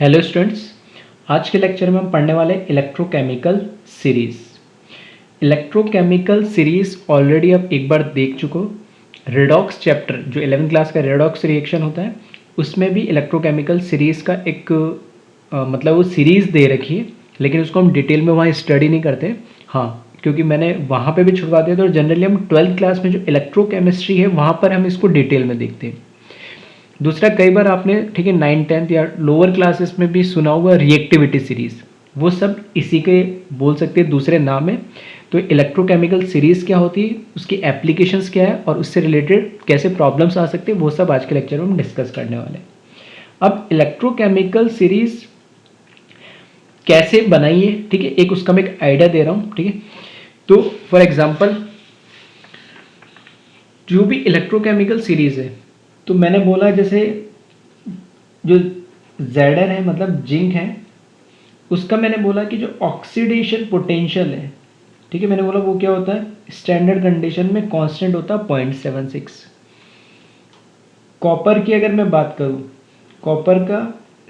Hello students, आज के lecture में हम पढ़ने वाले electrochemical series. Electrochemical series already आप एक बार देख चुको। रेडॉक्स चैप्टर जो 11th क्लास का रेडॉक्स रिएक्शन होता है उसमें भी इलेक्ट्रोकेमिकल सीरीज़ का एक मतलब वो सीरीज़ दे रखी है, लेकिन उसको हम डिटेल में वहाँ स्टडी नहीं करते। हाँ, क्योंकि मैंने वहाँ पे भी छुड़वा दिया था और जनरली हम 12th क्लास में जो इलेक्ट्रोकेमिस्ट्री है वहाँ पर हम इसको डिटेल में देखते हैं। दूसरा, कई बार आपने ठीक है 9th-10th या लोअर क्लासेस में भी सुना होगा रिएक्टिविटी सीरीज़, वो सब इसी के बोल सकते हैं दूसरे नाम है। तो इलेक्ट्रोकेमिकल सीरीज़ क्या होती है, उसकी एप्लीकेशंस क्या है और उससे रिलेटेड कैसे प्रॉब्लम्स आ सकते हैं, वो सब आज के लेक्चर में हम डिस्कस करने वाले हैं। अब इलेक्ट्रोकेमिकल सीरीज़ कैसे बनाई है, ठीक है, एक उसका मैं एक आइडिया दे रहा हूँ। ठीक है, तो फॉर एग्जाम्पल जो भी इलेक्ट्रोकेमिकल सीरीज़ है, तो मैंने बोला जैसे जो Zn है मतलब जिंक है, उसका मैंने बोला कि जो ऑक्सीडेशन पोटेंशियल है, ठीक है, मैंने बोला वो क्या होता है, स्टैंडर्ड कंडीशन में कांस्टेंट होता है 0.76। कॉपर की अगर मैं बात करूं, कॉपर का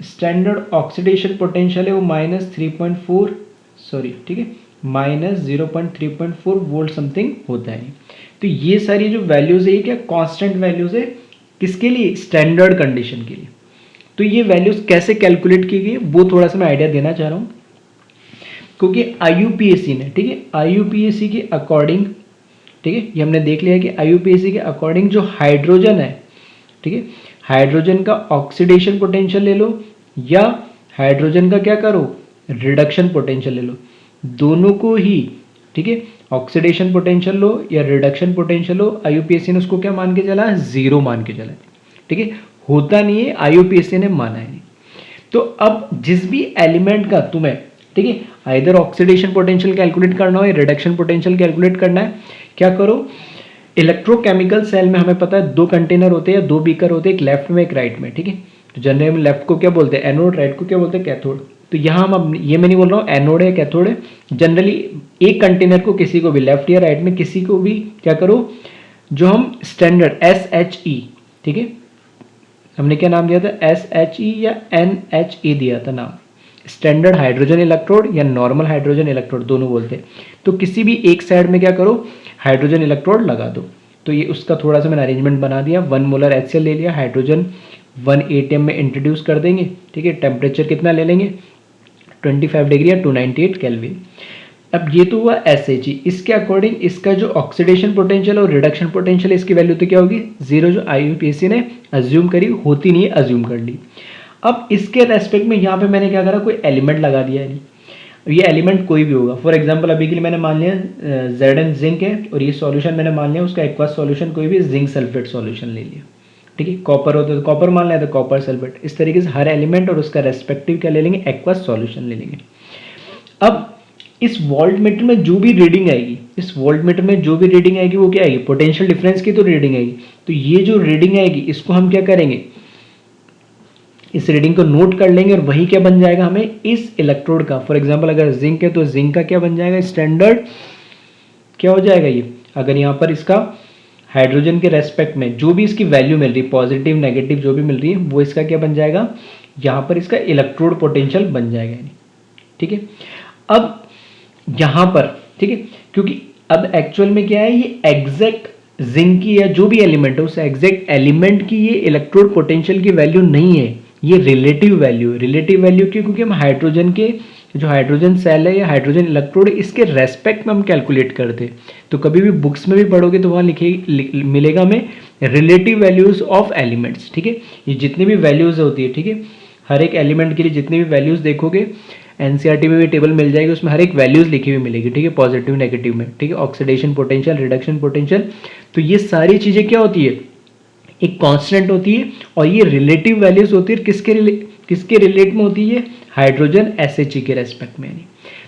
स्टैंडर्ड ऑक्सीडेशन पोटेंशियल है वो -3.4 सॉरी ठीक है -0.3.4 वोल्ट समथिंग होता है। तो ये सारी जो वैल्यूज़ है ये क्या कांस्टेंट वैल्यूज़ है, किसके लिए, स्टैंडर्ड कंडीशन के लिए। तो ये वैल्यूज कैसे कैलकुलेट की गई वो थोड़ा सा मैं आइडिया देना चाह रहा हूँ, क्योंकि आईयूपीएसी ने, ठीक है, आईयूपीएसी के अकॉर्डिंग, ठीक है, ये हमने देख लिया कि आईयूपीएसी के अकॉर्डिंग जो हाइड्रोजन है, ठीक है, हाइड्रोजन का ऑक्सीडेशन पोटेंशियल ले लो या हाइड्रोजन का क्या करो, रिडक्शन पोटेंशियल ले लो, दोनों को ही, ठीक है, ऑक्सीडेशन पोटेंशियल लो या रिडक्शन पोटेंशियल लो, आईयूपीएसी ने उसको क्या मान के चला, 0 मान के चला। ठीक है, होता नहीं है, आईयूपीएसी ने माना है नहीं। तो अब जिस भी एलिमेंट का तुम्हें, ठीक है, आइदर ऑक्सीडेशन पोटेंशियल कैलकुलेट करना हो या रिडक्शन पोटेंशियल कैलकुलेट करना है, क्या करो, इलेक्ट्रोकेमिकल सेल में हमें पता है 2 कंटेनर होते हैं या 2 बीकर होते हैं, एक लेफ्ट में एक राइट में। ठीक है, तो जनरली हम लेफ्ट को क्या बोलते हैं, एनोड, राइट को क्या बोलते हैं, कैथोड। तो यहाँ हम अब ये मैं नहीं बोल रहा हूँ एनोड है कैथोड है, जनरली एक कंटेनर को किसी को भी लेफ्ट या राइट में किसी को भी क्या करो, जो हम स्टैंडर्ड SHE, ठीक है, हमने क्या नाम दिया था, SHE या NHE दिया था नाम, स्टैंडर्ड हाइड्रोजन इलेक्ट्रोड या नॉर्मल हाइड्रोजन इलेक्ट्रोड दोनों बोलते हैं। तो किसी भी एक साइड में क्या करो, हाइड्रोजन इलेक्ट्रोड लगा दो। तो ये उसका थोड़ा सा मैंने अरेंजमेंट बना दिया, 1 मोलर HCl ले लिया, हाइड्रोजन 1 atm में इंट्रोड्यूस कर देंगे। ठीक है, टेम्परेचर कितना ले लेंगे, 25 डिग्री या 298 केल्विन। अब ये तो हुआ SHE, इसके अकॉर्डिंग इसका जो ऑक्सीडेशन पोटेंशियल और रिडक्शन पोटेंशियल इसकी वैल्यू तो क्या होगी, 0, जो आईयूपीएसी ने अज्यूम करी, होती नहीं है, अज्यूम कर ली। अब इसके रेस्पेक्ट में यहाँ पे मैंने क्या करा, कोई एलिमेंट लगा दिया है। ये एलिमेंट कोई भी होगा, फॉर एग्जांपल अभी के लिए मैंने मान लिया Zn जिंक है और ये सॉल्यूशन मैंने मान लिया उसका एक्वस सॉल्यूशन कोई भी जिंक सल्फेट सॉल्यूशन ले लिया। ठीक है, कॉपर होता है तो कॉपर मान लिया तो कॉपर सल्फेट। इस तरीके से हर एलिमेंट और उसका रेस्पेक्टिव क्या ले लेंगे, एक्वस सॉल्यूशन ले लेंगे। अब इस वोल्ट मीटर में जो भी रीडिंग आएगी, इस वोल्ट मीटर में जो भी रीडिंग आएगी वो क्या आएगी, पोटेंशियल डिफरेंस की तो रीडिंग आएगी। तो ये जो रीडिंग आएगी इसको हम क्या करेंगे, इस रीडिंग को नोट कर लेंगे और वही क्या बन जाएगा हमें इस इलेक्ट्रोड का, फॉर एग्जांपल अगर जिंक है तो जिंक का क्या बन जाएगा, स्टैंडर्ड क्या हो जाएगा ये, अगर यहाँ पर इसका हाइड्रोजन के रेस्पेक्ट में जो भी इसकी वैल्यू मिल रही है, पॉजिटिव नेगेटिव जो भी मिल रही है, वो इसका क्या बन जाएगा, यहाँ पर इसका इलेक्ट्रोड पोटेंशियल बन जाएगा। ठीक है, अब यहां पर, ठीक है, क्योंकि अब एक्चुअल में क्या है, ये एग्जैक्ट जिंक की या जो भी एलिमेंट है उस एग्जैक्ट एलिमेंट की ये इलेक्ट्रोड पोटेंशियल की वैल्यू नहीं है, ये रिलेटिव वैल्यू है। रिलेटिव वैल्यू क्यों, क्योंकि हम हाइड्रोजन के जो हाइड्रोजन सेल है या हाइड्रोजन इलेक्ट्रोड इसके रेस्पेक्ट में हम कैलकुलेट करते हैं। तो कभी भी बुक्स में भी पढ़ोगे तो वहां मिलेगा हमें रिलेटिव वैल्यूज ऑफ एलिमेंट्स। ठीक है, ये जितनी भी वैल्यूज होती है, ठीक है, हर एक एलिमेंट के लिए जितनी भी वैल्यूज देखोगे एनसीईआरटी में भी टेबल मिल जाएगी, उसमें हर एक वैल्यूज लिखी हुई मिलेगी। ठीक है, पॉजिटिव नेगेटिव में, ठीक है, ऑक्सीडेशन पोटेंशियल, रिडक्शन पोटेंशियल, तो ये सारी चीजें क्या होती है, एक कांस्टेंट होती है और ये रिलेटिव वैल्यूज होती है, किसके रिलेट में होती है, हाइड्रोजन SHE के रेस्पेक्ट में।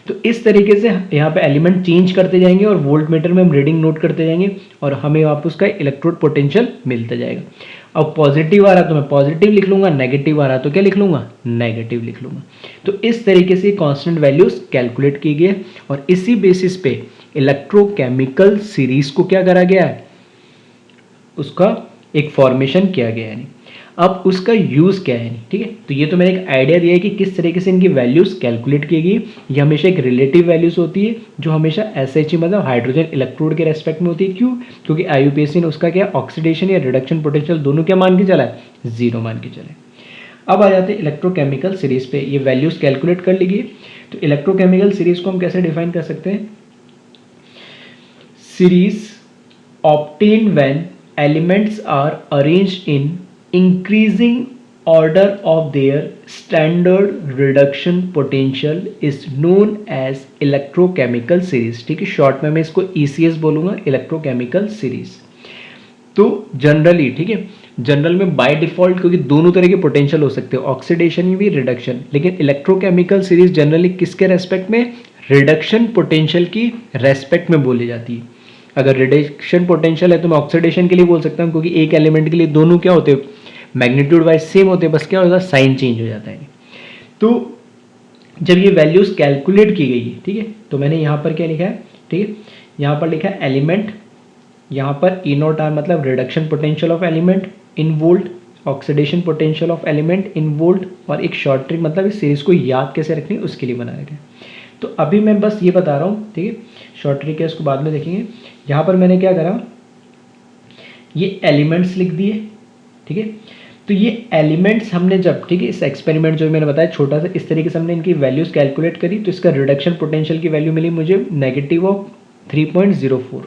तो इस तरीके से यहाँ पे एलिमेंट चेंज करते जाएंगे और वोल्ट मीटर में हम रीडिंग नोट करते जाएंगे और हमें वापस उसका इलेक्ट्रोड पोटेंशियल मिलता जाएगा। अब पॉजिटिव आ रहा तो मैं पॉजिटिव लिख लूंगा, नेगेटिव आ रहा तो क्या लिख लूंगा, नेगेटिव लिख लूंगा। तो इस तरीके से कांस्टेंट वैल्यूज कैलकुलेट की गई और इसी बेसिस पे इलेक्ट्रोकेमिकल सीरीज को क्या करा गया है, उसका एक फॉर्मेशन किया गया है। अब उसका यूज़ क्या है, ठीक है। तो ये तो मैंने एक आइडिया दिया है कि किस तरीके से इनकी वैल्यूज़ कैलकुलेट की गई। ये हमेशा एक रिलेटिव वैल्यूज़ होती है जो हमेशा SHE मतलब हाइड्रोजन इलेक्ट्रोड के रेस्पेक्ट में होती है। क्यों? क्योंकि IUPAC ने उसका क्या ऑक्सीडेशन या रिडक्शन पोटेंशियल दोनों क्या मान के चला है, 0 मान के चले। अब आ जाते हैं इलेक्ट्रोकेमिकल सीरीज पे। ये वैल्यूज़ कैलकुलेट कर लीजिए। तो इलेक्ट्रोकेमिकल सीरीज को हम कैसे डिफाइन कर सकते हैं? Series obtained when elements are arranged in increasing order of their standard reduction potential is known as electrochemical series। ठीक है, शॉर्ट में मैं इसको ECS बोलूंगा, इलेक्ट्रोकेमिकल सीरीज। तो जनरली, ठीक है, जनरल में बाय डिफॉल्ट क्योंकि दोनों तरह के पोटेंशियल हो सकते हैं, ऑक्सीडेशन भी रिडक्शन, लेकिन इलेक्ट्रोकेमिकल सीरीज जनरली किसके रेस्पेक्ट में, रिडक्शन पोटेंशियल की रेस्पेक्ट में बोली जाती है। अगर रिडक्शन पोटेंशियल है तो मैं ऑक्सीडेशन के लिए बोल सकता हूँ क्योंकि एक एलिमेंट के लिए दोनों क्या होते हैं, मैग्नीट्यूड वाइज सेम होते हैं, बस क्या होगा, साइन चेंज हो जाता है। तो जब ये वैल्यूज कैलकुलेट की गई है, ठीक है, तो मैंने यहाँ पर क्या लिखा है, ठीक है, यहाँ पर लिखा है एलिमेंट, यहाँ पर E0R मतलब reduction potential of element in volt, oxidation potential of element in volt, और एक शॉर्ट ट्रिक मतलब इस सीरीज को याद कैसे रखनी है उसके लिए बना रखे। तो अभी मैं बस ये बता रहा हूँ, ठीक है, शॉर्ट ट्रिक है उसको बाद में देखेंगे। यहाँ पर मैंने क्या करा, ये एलिमेंट्स लिख दिए, ठीक है। तो ये एलिमेंट्स हमने जब, ठीक है, इस एक्सपेरिमेंट जो मैंने बताया छोटा सा, इस तरीके से हमने इनकी वैल्यूज कैलकुलेट करी, तो इसका रिडक्शन पोटेंशियल की वैल्यू मिली मुझे -3.04।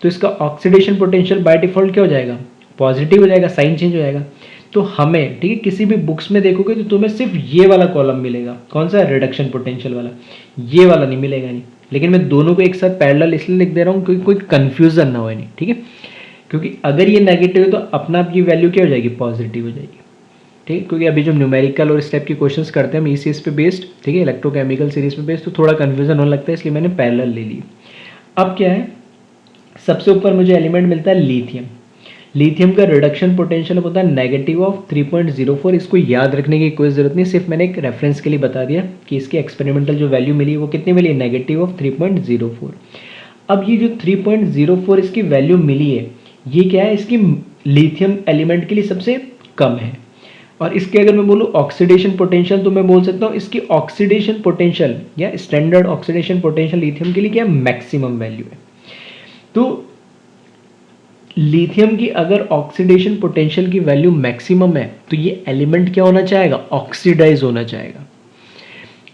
तो इसका ऑक्सीडेशन पोटेंशियल बाय डिफॉल्ट क्या हो जाएगा, पॉजिटिव हो जाएगा, साइन चेंज हो जाएगा। तो हमें, ठीक है, किसी भी बुक्स में देखोगे तो तुम्हें सिर्फ ये वाला कॉलम मिलेगा, कौन सा, रिडक्शन पोटेंशियल वाला, ये वाला नहीं मिलेगा नहीं। लेकिन मैं दोनों को एक साथ पैरेलल इसलिए लिख दे रहा हूँ क्योंकि कोई कंफ्यूजन ना हो, नहीं, ठीक है, क्योंकि अगर ये नेगेटिव है तो अपना आप ये वैल्यू क्या हो जाएगी, पॉजिटिव हो जाएगी, ठीक है। क्योंकि अभी जो न्यूमेरिकल और इस टाइप के क्वेश्चंस करते हैं हम ECS पे बेस्ड, ठीक है, इलेक्ट्रोकेमिकल सीरीज पे बेस्ड, तो थोड़ा कन्फ्यूजन होने लगता है, इसलिए मैंने पैरेलल ले ली। अब क्या है, सबसे ऊपर मुझे एलिमेंट मिलता है लिथियम। लिथियम का रिडक्शन पोटेंशियल होता है -3.04। इसको याद रखने की कोई ज़रूरत नहीं, सिर्फ मैंने एक रेफरेंस के लिए बता दिया कि इसकी एक्सपेरिमेंटल जो वैल्यू मिली वो कितनी मिली, -3.04। अब ये जो 3.04 इसकी वैल्यू मिली है, ये क्या है, इसकी लिथियम एलिमेंट के लिए सबसे कम है। और इसके अगर मैं बोलूँ ऑक्सीडेशन पोटेंशियल, तो मैं बोल सकता हूँ इसकी ऑक्सीडेशन पोटेंशियल या स्टैंडर्ड ऑक्सीडेशन पोटेंशियल लिथियम के लिए क्या मैक्सिमम वैल्यू है। तो लिथियम की अगर ऑक्सीडेशन पोटेंशियल की वैल्यू मैक्सिमम है तो ये एलिमेंट क्या होना चाहेगा, ऑक्सीडाइज होना चाहेगा।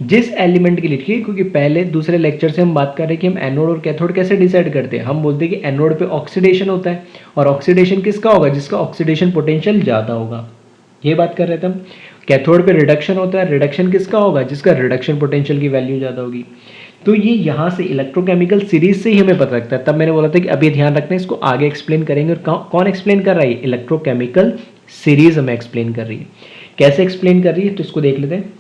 जिस एलिमेंट के लिए, ठीक है, क्योंकि पहले दूसरे लेक्चर से हम बात कर रहे हैं कि हम एनोड और कैथोड कैसे डिसाइड करते हैं। हम बोलते हैं कि एनोड पे ऑक्सीडेशन होता है, और ऑक्सीडेशन किसका होगा, जिसका ऑक्सीडेशन पोटेंशियल ज़्यादा होगा, ये बात कर रहे थे हम। कैथोड पे रिडक्शन होता है, रिडक्शन किसका होगा, जिसका रिडक्शन पोटेंशियल की वैल्यू ज़्यादा होगी। तो ये यहाँ से इलेक्ट्रोकेमिकल सीरीज से ही हमें पता लगता है। तब मैंने बोला था कि अभी ध्यान रखना है, इसको आगे एक्सप्लेन करेंगे। और कौन एक्सप्लेन कर रहा है, इलेक्ट्रोकेमिकल सीरीज हमें एक्सप्लेन कर रही है। कैसे एक्सप्लेन कर रही है, तो इसको देख लेते हैं।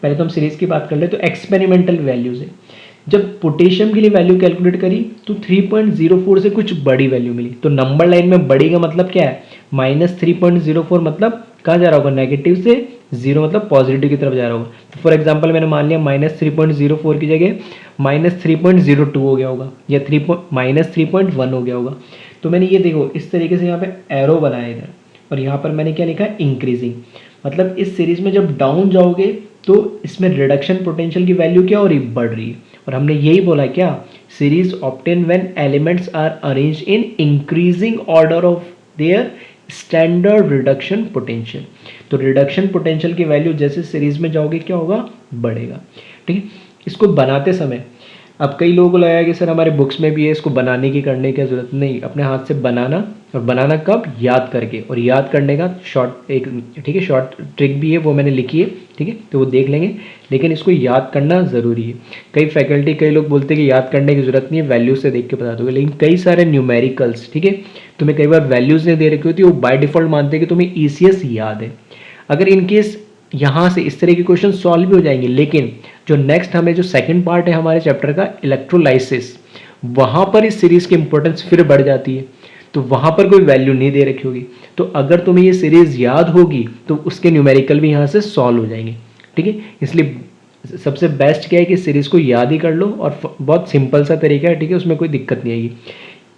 पहले तो हम सीरीज की बात कर ले, तो एक्सपेरिमेंटल वैल्यूज है। जब पोटेशियम के लिए वैल्यू कैलकुलेट करी तो 3.04 से कुछ बड़ी वैल्यू मिली। तो नंबर लाइन में बड़ी का मतलब क्या है, -3.04 मतलब कहाँ जा रहा होगा, नेगेटिव से 0 मतलब पॉजिटिव की तरफ जा रहा होगा। तो फॉर एग्जांपल मैंने मान लिया -3.04 की जगह -3.02 हो गया होगा, या -3.1 हो गया होगा। तो मैंने ये देखो इस तरीके से यहाँ पे एरो बनाया इधर, और यहाँ पर मैंने क्या लिखा है, इंक्रीजिंग। मतलब इस सीरीज में जब डाउन जाओगे तो इसमें रिडक्शन पोटेंशियल की वैल्यू क्या हो रही, बढ़ रही है। और हमने यही बोला क्या, series obtain when elements are arranged in increasing order of their standard reduction potential. तो रिडक्शन पोटेंशियल की वैल्यू जैसे सीरीज में जाओगे क्या होगा, बढ़ेगा, ठीक है। इसको बनाते समय अब कई लोगों को लगा कि सर हमारे बुक्स में भी है, इसको बनाने की करने की जरूरत नहीं, अपने हाथ से बनाना। और बनाना कब, याद करके। और याद करने का शॉर्ट एक, ठीक है, शॉर्ट ट्रिक भी है, वो मैंने लिखी है, ठीक है, तो वो देख लेंगे। लेकिन इसको याद करना ज़रूरी है। कई फैकल्टी, कई लोग बोलते हैं कि याद करने की जरूरत नहीं है, वैल्यू से देख के बता दोगे। लेकिन कई सारे न्यूमेरिकल्स, ठीक है, तुम्हें कई बार वैल्यूज नहीं दे रखी होती, वो बाय डिफॉल्ट मानते हैं कि तुम्हें ECS याद है। अगर इनकेस यहाँ से इस तरह के क्वेश्चन सॉल्व भी हो जाएंगे, लेकिन जो नेक्स्ट हमें जो सेकंड पार्ट है हमारे चैप्टर का, इलेक्ट्रोलाइसिस, वहाँ पर इस सीरीज की इंपॉर्टेंस फिर बढ़ जाती है। तो वहाँ पर कोई वैल्यू नहीं दे रखी होगी। तो अगर तुम्हें ये सीरीज याद होगी तो उसके न्यूमेरिकल भी यहाँ से सॉल्व हो जाएंगे, ठीक है। इसलिए सबसे बेस्ट क्या है कि सीरीज को याद ही कर लो, और बहुत सिंपल सा तरीका है, ठीक है, उसमें कोई दिक्कत नहीं आएगी।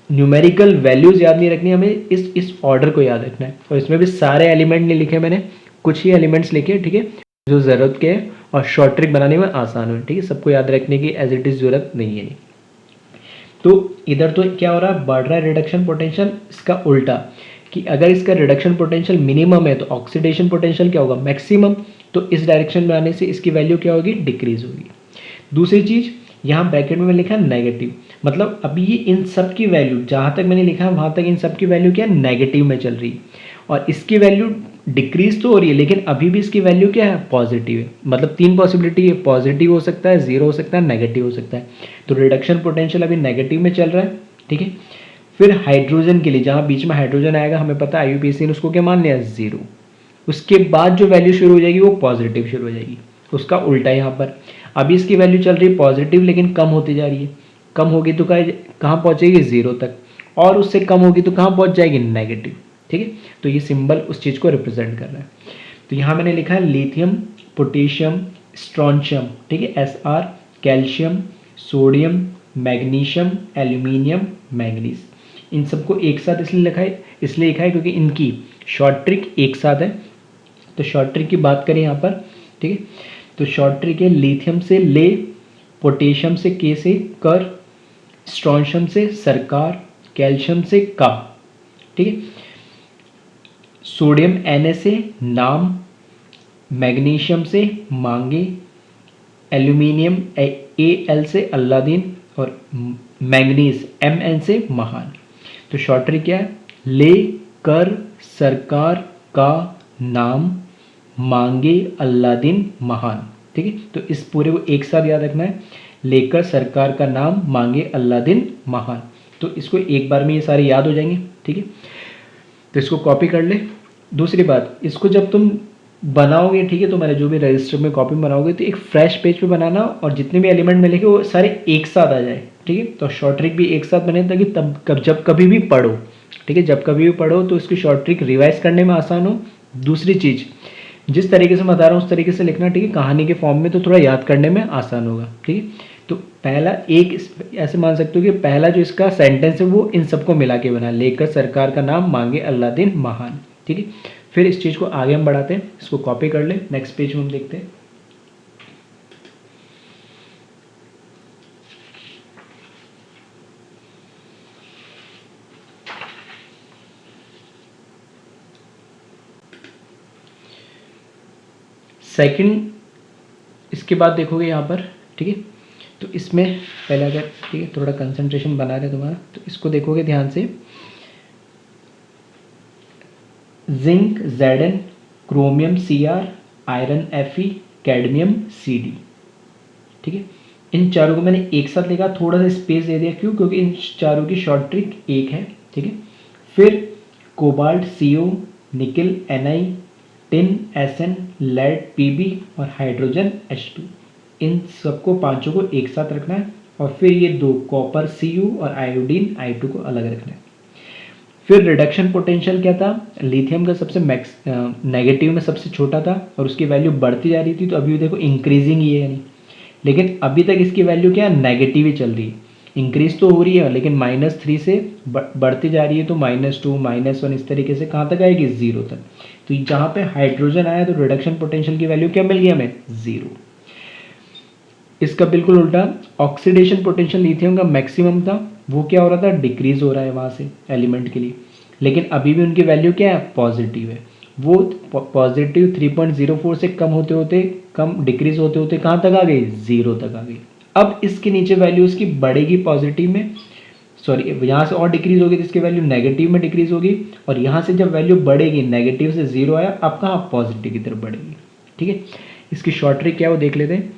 न्यूमेरिकल वैल्यूज याद नहीं रखनी, हमें इस ऑर्डर को याद रखना है। और इसमें भी सारे एलिमेंट नहीं लिखे मैंने, कुछ ही एलिमेंट्स लिखे, ठीक है, जो ज़रूरत के हैं और शॉर्ट ट्रिक बनाने में आसान हो, ठीक है, सबको याद रखने की एज इट इज़ ज़रूरत नहीं है। तो इधर तो क्या हो रहा है, बढ़ रहा है रिडक्शन पोटेंशियल, इसका उल्टा कि अगर इसका रिडक्शन पोटेंशियल मिनिमम है तो ऑक्सीडेशन पोटेंशियल क्या होगा, मैक्सिमम। तो इस डायरेक्शन में आने से इसकी वैल्यू क्या होगी, डिक्रीज होगी। दूसरी चीज़, यहाँ ब्रैकेट में लिखा है नेगेटिव, मतलब अभी ये इन सब की वैल्यू जहाँ तक मैंने लिखा है वहाँ तक इन सब की वैल्यू क्या है, नेगेटिव में चल रही है। और इसकी वैल्यू डिक्रीज तो हो रही है लेकिन अभी भी इसकी वैल्यू क्या है, पॉजिटिव है। मतलब तीन पॉसिबिलिटी है, पॉजिटिव हो सकता है, जीरो हो सकता है, नेगेटिव हो सकता है। तो रिडक्शन पोटेंशियल अभी नेगेटिव में चल रहा है, ठीक है। फिर हाइड्रोजन के लिए जहाँ बीच में हाइड्रोजन आएगा, हमें पता है IUPAC ने उसको क्या मान लिया, जीरो। उसके बाद जो वैल्यू शुरू हो जाएगी वो पॉजिटिव शुरू हो जाएगी। उसका उल्टा यहाँ पर, अभी इसकी वैल्यू चल रही है पॉजिटिव लेकिन कम होती जा रही है। कम होगी तो कहाँ पहुँचेगी, जीरो तक, और उससे कम होगी तो कहाँ पहुँच जाएगी, नेगेटिव, ठीक है। तो ये सिंबल उस चीज़ को रिप्रेजेंट कर रहा है। तो यहाँ मैंने लिखा है लिथियम, पोटेशियम, स्ट्रॉन्शियम, ठीक है, Sr, calcium, sodium, magnesium, aluminium, manganese. इन सबको एक साथ इसलिए लिखा है क्योंकि इनकी शॉर्ट ट्रिक एक साथ है। तो शॉर्ट ट्रिक की बात करें यहाँ पर, ठीक है, तो शॉर्ट ट्रिक है लिथियम से ले, पोटेशियम से के से कर, स्ट्रॉन्शियम से सरकार, कैल्शियम से का, ठीक है, सोडियम Na से नाम, मैग्नीशियम से मांगे, एल्यूमिनियम Al से अल्लादीन, और मैंगनीज Mn से महान। तो शॉर्ट ट्रिक क्या है, ले, कर, सरकार, का, नाम, मांगे, अल्लादीन, महान, ठीक है। तो इस पूरे को एक साथ याद रखना है, लेकर, सरकार का नाम, मांगे, अल्लादीन, महान। तो इसको एक बार में ये सारे याद हो जाएंगे, ठीक है। तो इसको कॉपी कर ले। दूसरी बात, इसको जब तुम बनाओगे, ठीक है, तुम्हारे जो भी रजिस्टर में कॉपी बनाओगे तो एक फ्रेश पेज पे बनाना और जितने भी एलिमेंट मिलेंगे वो सारे एक साथ आ जाए, ठीक है। तो शॉर्ट ट्रिक भी एक साथ बने ताकि जब कभी भी पढ़ो, ठीक है, जब कभी भी पढ़ो तो इसकी शॉर्ट ट्रिक रिवाइज करने में आसान हो। दूसरी चीज़, जिस तरीके से मैं बता रहा हूँ उस तरीके से लिखना, ठीक है, कहानी के फॉर्म में तो थोड़ा याद करने में आसान होगा, ठीक है। तो पहला एक ऐसे मान सकते हो कि पहला जो इसका सेंटेंस है वो इन सबको मिला के बना, लेकर सरकार का नाम, मांगे अल्लादीन, महान, ठीक है। फिर इस चीज़ को आगे हम बढ़ाते हैं, इसको कॉपी कर ले, नेक्स्ट पेज में हम देखते हैं। सेकंड, इसके बाद देखोगे यहाँ पर, ठीक है, तो इसमें पहले अगर, ठीक है, थोड़ा कंसंट्रेशन बना रहे तुम्हारा, तो इसको देखोगे ध्यान से, zinc Zn, chromium Cr, iron Fe, cadmium Cd, ठीक है। इन चारों को मैंने एक साथ लिखा, थोड़ा सा स्पेस दे दिया, क्यों, क्योंकि इन चारों की शॉर्ट ट्रिक एक है, ठीक है। फिर cobalt CO, nickel Ni, tin Sn, lead Pb और हाइड्रोजन H2। इन सबको पांचों को एक साथ रखना है और फिर ये दो कॉपर Cu और आयोडीन I2 को अलग रखना है। फिर रिडक्शन पोटेंशियल क्या था, लिथियम का सबसे नेगेटिव में सबसे छोटा था और उसकी वैल्यू बढ़ती जा रही थी। तो अभी देखो इंक्रीजिंग ही है यानी, लेकिन अभी तक इसकी वैल्यू क्या है, नेगेटिव ही चल रही है। इंक्रीज तो हो रही है लेकिन -3 से बढ़ती जा रही है, तो -2, -1 इस तरीके से कहाँ तक आएगी, 0 तक। तो जहाँ पे हाइड्रोजन आया तो रिडक्शन पोटेंशियल की वैल्यू क्या मिल गई हमें, 0। इसका बिल्कुल उल्टा, ऑक्सीडेशन पोटेंशियल लिथियम का मैक्सिमम था, वो क्या हो रहा था, डिक्रीज हो रहा है वहाँ से एलिमेंट के लिए, लेकिन अभी भी उनकी वैल्यू क्या है, पॉजिटिव है। वो पॉजिटिव 3.04 से कम डिक्रीज होते होते कहाँ तक आ गई, 0 तक आ गई। अब इसके नीचे वैल्यू इसकी बढ़ेगी पॉजिटिव में, सॉरी यहाँ से और डिक्रीज होगी तो इसकी वैल्यू नेगेटिव में डिक्रीज होगी, और यहाँ से जब वैल्यू बढ़ेगी, नेगेटिव से 0 आया, अब कहाँ, पॉजिटिव की तरफ बढ़ेगी, ठीक है। इसकी शॉर्ट ट्रिक क्या है वो देख लेते हैं।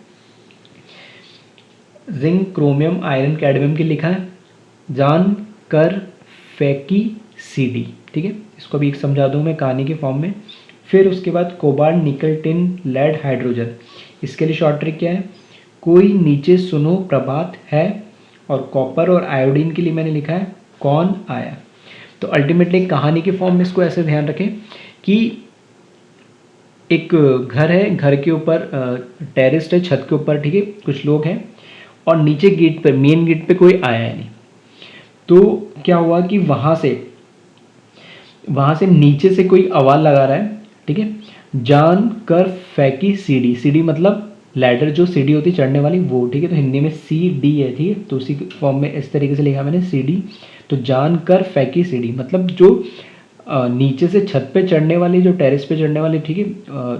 जिंक, क्रोमियम, आयरन, कैडमियम की लिखा है, जान, कर, फैकी, Cd, ठीक है। इसको भी एक समझा दूँ मैं कहानी के फॉर्म में। फिर उसके बाद कोबाल्ट, निकल, टिन, लेड, हाइड्रोजन। इसके लिए शॉर्ट ट्रिक क्या है, कोई नीचे सुनो प्रभात है, और कॉपर और आयोडीन के लिए मैंने लिखा है, कौन आया। तो अल्टीमेटली कहानी के फॉर्म में इसको ऐसे ध्यान रखें कि एक घर है, घर के ऊपर टेरेस है, छत के ऊपर, ठीक है, कुछ लोग हैं, और नीचे गेट पर, मेन गेट पे कोई आया नहीं। तो क्या हुआ कि वहाँ से नीचे से कोई आवाज़ लगा रहा है, ठीक है, जान कर फेंकी सीढ़ी, सीढ़ी मतलब लैडर जो सीढ़ी होती है चढ़ने वाली वो, ठीक है, तो हिंदी में सी डी है, ठीक है, तो उसी फॉर्म में इस तरीके से लिखा मैंने सीढ़ी। तो जान कर फेंकी सीढ़ी मतलब जो नीचे से छत पे चढ़ने वाली, जो टेरेस पे चढ़ने वाली, ठीक है,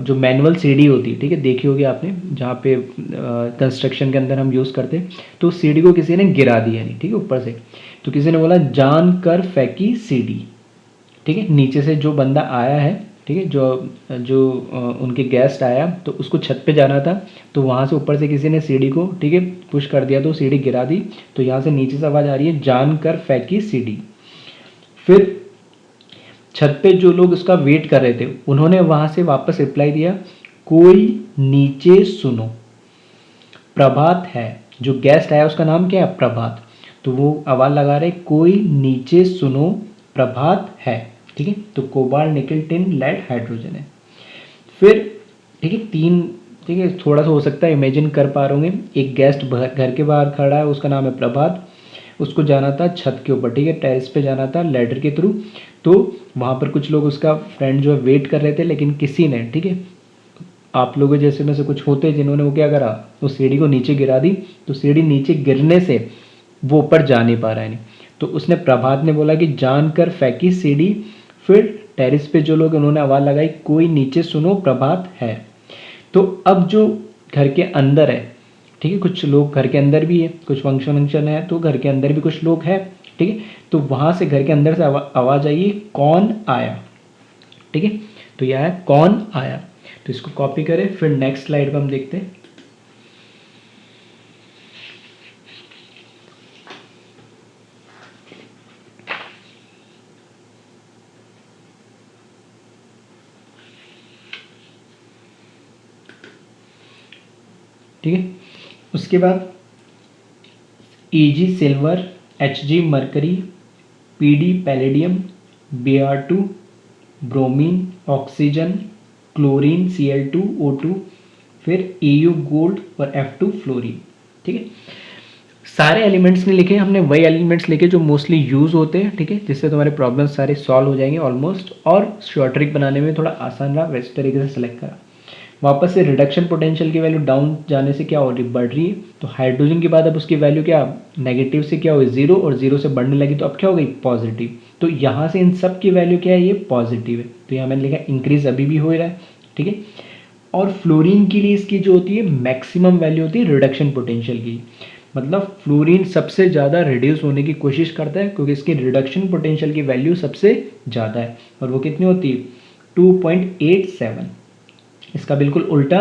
जो मैनुअल सीढ़ी होती है, ठीक है, देखी होगी आपने जहाँ पे कंस्ट्रक्शन के अंदर हम यूज़ करते हैं, तो सीढ़ी को किसी ने गिरा दिया नहीं, ठीक है, ऊपर से, तो किसी ने बोला जान कर फेंकी सीढ़ी, ठीक है, नीचे से जो बंदा आया है, ठीक है, जो उनके गेस्ट आया तो उसको छत पे जाना था, तो वहाँ से ऊपर से किसी ने सीढ़ी को, ठीक है, पुश कर दिया तो सीढ़ी गिरा दी। तो यहाँ से नीचे से आवाज़ आ रही है जान कर फेंकी सीढ़ी। फिर छत पे जो लोग उसका वेट कर रहे थे उन्होंने वहाँ से वापस रिप्लाई दिया कोई नीचे सुनो, प्रभात है, जो गेस्ट आया उसका नाम क्या है, प्रभात, तो वो आवाज़ लगा रहे कोई नीचे सुनो प्रभात है, ठीक है, तो cobalt nickel tin lead hydrogen है। फिर ठीक है तीन, ठीक है, थोड़ा सा हो सकता है इमेजिन कर पा रहे होंगे, एक गेस्ट घर के बाहर खड़ा है, उसका नाम है प्रभात, उसको जाना था छत के ऊपर, ठीक है, टेरेस पे जाना था लैडर के थ्रू, तो वहाँ पर कुछ लोग उसका फ्रेंड जो है वेट कर रहे थे, लेकिन किसी ने, ठीक है, आप लोगों जैसे में से कुछ होते जिन्होंने वो क्या करा, उस सीढ़ी को नीचे गिरा दी, तो सीढ़ी नीचे गिरने से वो ऊपर जा नहीं पा रहा है, नहीं, तो उसने प्रभात ने बोला कि जान कर फेंकी सीढ़ी। फिर टेरिस पे जो लोग उन्होंने आवाज़ लगाई कोई नीचे सुनो प्रभात है। तो अब जो घर के अंदर है, ठीक है, कुछ लोग घर के अंदर भी है, कुछ फंक्शन है तो घर के अंदर भी कुछ लोग हैं, ठीक है, तो वहाँ से घर के अंदर से आवाज़ आई कौन आया, ठीक है, तो यह है कौन आया। तो इसको कॉपी करें, फिर नेक्स्ट स्लाइड पर हम देखते हैं। ठीक है, उसके बाद Ag silver, Hg mercury, Pd palladium, Br2 bromine, oxygen, chlorine Cl2 O2, फिर Au गोल्ड और F2 फ्लोरीन। ठीक है, सारे एलिमेंट्स नहीं लिखे, हमने वही एलिमेंट्स लिखे जो मोस्टली यूज होते हैं, ठीक है, जिससे तुम्हारे प्रॉब्लम सारे सॉल्व हो जाएंगे ऑलमोस्ट, और शॉर्ट ट्रिक बनाने में थोड़ा आसान रहा, वैसे तरीके से सेलेक्ट करा। वापस से रिडक्शन पोटेंशियल की वैल्यू डाउन जाने से क्या हो रही, बढ़ रही है, तो हाइड्रोजन के बाद अब उसकी वैल्यू क्या, नेगेटिव से क्या हुई जीरो, और जीरो से बढ़ने लगी तो अब क्या हो गई पॉजिटिव, तो यहाँ से इन सब की वैल्यू क्या है, ये पॉजिटिव है, तो यहाँ मैंने लिखा इंक्रीज अभी भी हो रहा है, ठीक है। और फ्लोरीन के लिए इसकी जो होती है मैक्सिमम वैल्यू होती है रिडक्शन पोटेंशियल की, मतलब फ्लोरीन सबसे ज़्यादा रिड्यूस होने की कोशिश करता है क्योंकि इसकी रिडक्शन पोटेंशियल की वैल्यू सबसे ज़्यादा है, और वो कितनी होती है 2.87। इसका बिल्कुल उल्टा,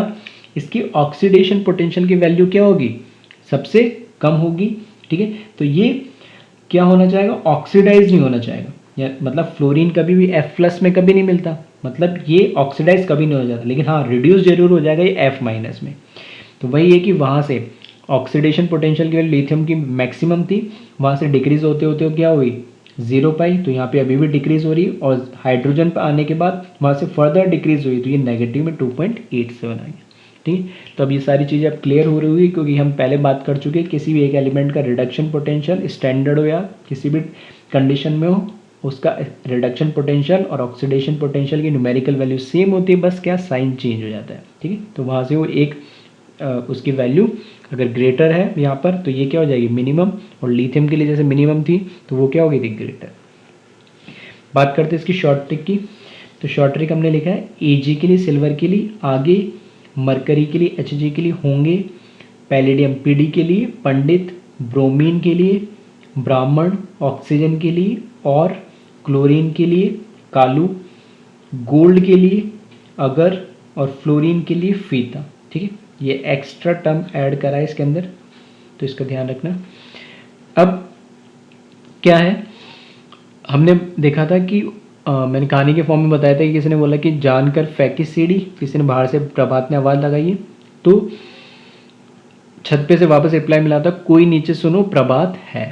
इसकी ऑक्सीडेशन पोटेंशियल की वैल्यू क्या होगी, सबसे कम होगी, ठीक है, तो ये क्या होना चाहेगा, ऑक्सीडाइज नहीं होना चाहेगा, या मतलब फ्लोरीन कभी भी F+ में कभी नहीं मिलता, मतलब ये ऑक्सीडाइज कभी नहीं हो जाता, लेकिन हाँ रिड्यूस जरूर हो जाएगा ये F- में। तो वही है कि वहाँ से ऑक्सीडेशन पोटेंशियल की वैल्यू लिथियम की मैक्सिमम थी, वहाँ से डिक्रीज होते होते क्या हुई 0 पाई, तो यहाँ पे अभी भी डिक्रीज हो रही, और हाइड्रोजन पर आने के बाद वहाँ से फर्दर डिक्रीज हुई, तो ये नेगेटिव में 2.87 आ गया। ठीक, तो अब ये सारी चीज़ें अब क्लियर हो रही होगी, क्योंकि हम पहले बात कर चुके हैं किसी भी एक एलिमेंट का रिडक्शन पोटेंशियल स्टैंडर्ड हो या किसी भी कंडीशन में हो, उसका रिडक्शन पोटेंशियल और ऑक्सीडेशन पोटेंशियल की न्यूमेरिकल वैल्यू सेम होती है, बस क्या साइन चेंज हो जाता है, ठीक है, तो वहाँ से वो एक उसकी वैल्यू अगर ग्रेटर है यहाँ पर तो ये क्या हो जाएगी मिनिमम, और लिथियम के लिए जैसे मिनिमम थी तो वो क्या होगी थी ग्रेटर। बात करते हैं इसकी शॉर्ट ट्रिक की, तो शॉर्ट ट्रिक हमने लिखा है Ag के लिए सिल्वर के लिए आगे, मरकरी के लिए Hg के लिए होंगे, पैलेडियम Pd के लिए, पंडित ब्रोमीन के लिए, ब्राह्मण ऑक्सीजन के लिए, और क्लोरीन के लिए कालू, गोल्ड के लिए अगर, और फ्लोरीन के लिए फीता। ठीक है, ये एक्स्ट्रा टर्म ऐड करा है इसके अंदर, तो इसका ध्यान रखना। अब क्या है, हमने देखा था कि मैंने कहानी के फॉर्म में बताया था कि किसी ने बोला कि जानकर फेंकी सीढ़ी, किसी ने बाहर से प्रभात ने आवाज़ लगाई है, तो छत पे से वापस रिप्लाई मिला था कोई नीचे सुनो प्रभात है,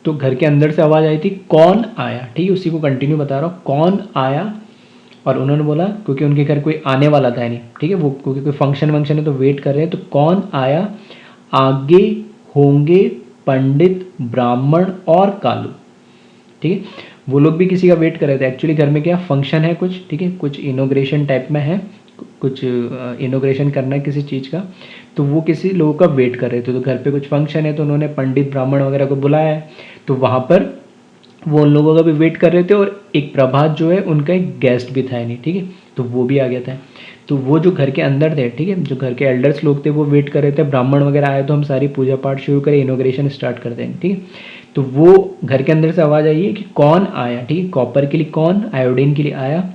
तो घर के अंदर से आवाज़ आई थी कौन आया, ठीक है, उसी को कंटिन्यू बता रहा हूँ, कौन आया, और उन्होंने बोला क्योंकि उनके घर कोई आने वाला था नहीं, ठीक है, वो क्योंकि कोई फंक्शन वंक्शन है तो वेट कर रहे हैं, तो कौन आया, आगे होंगे पंडित ब्राह्मण और कालू। ठीक है। वो लोग भी किसी का वेट कर रहे थे। एक्चुअली घर में क्या फंक्शन है कुछ, ठीक है, कुछ इनोग्रेशन टाइप में है, कुछ इनोग्रेशन करना है किसी चीज़ का, तो वो किसी लोगों का वेट कर रहे थे। तो घर पे कुछ फंक्शन है तो उन्होंने पंडित ब्राह्मण वगैरह को बुलाया है, तो वहाँ पर वो उन लोगों का भी वेट कर रहे थे। और एक प्रभात जो है उनका एक गेस्ट भी था नहीं, ठीक है, तो वो भी आ गया था। तो वो जो घर के अंदर थे, ठीक है, जो घर के एल्डर्स लोग थे वो वेट कर रहे थे, ब्राह्मण वगैरह आए तो हम सारी पूजा पाठ शुरू करें, इनोग्रेशन स्टार्ट करते हैं, ठीक है। तो वो घर के अंदर से आवाज़ आई है कि कौन आया, ठीक है, कॉपर के लिए कौन, आयोडीन के लिए आया,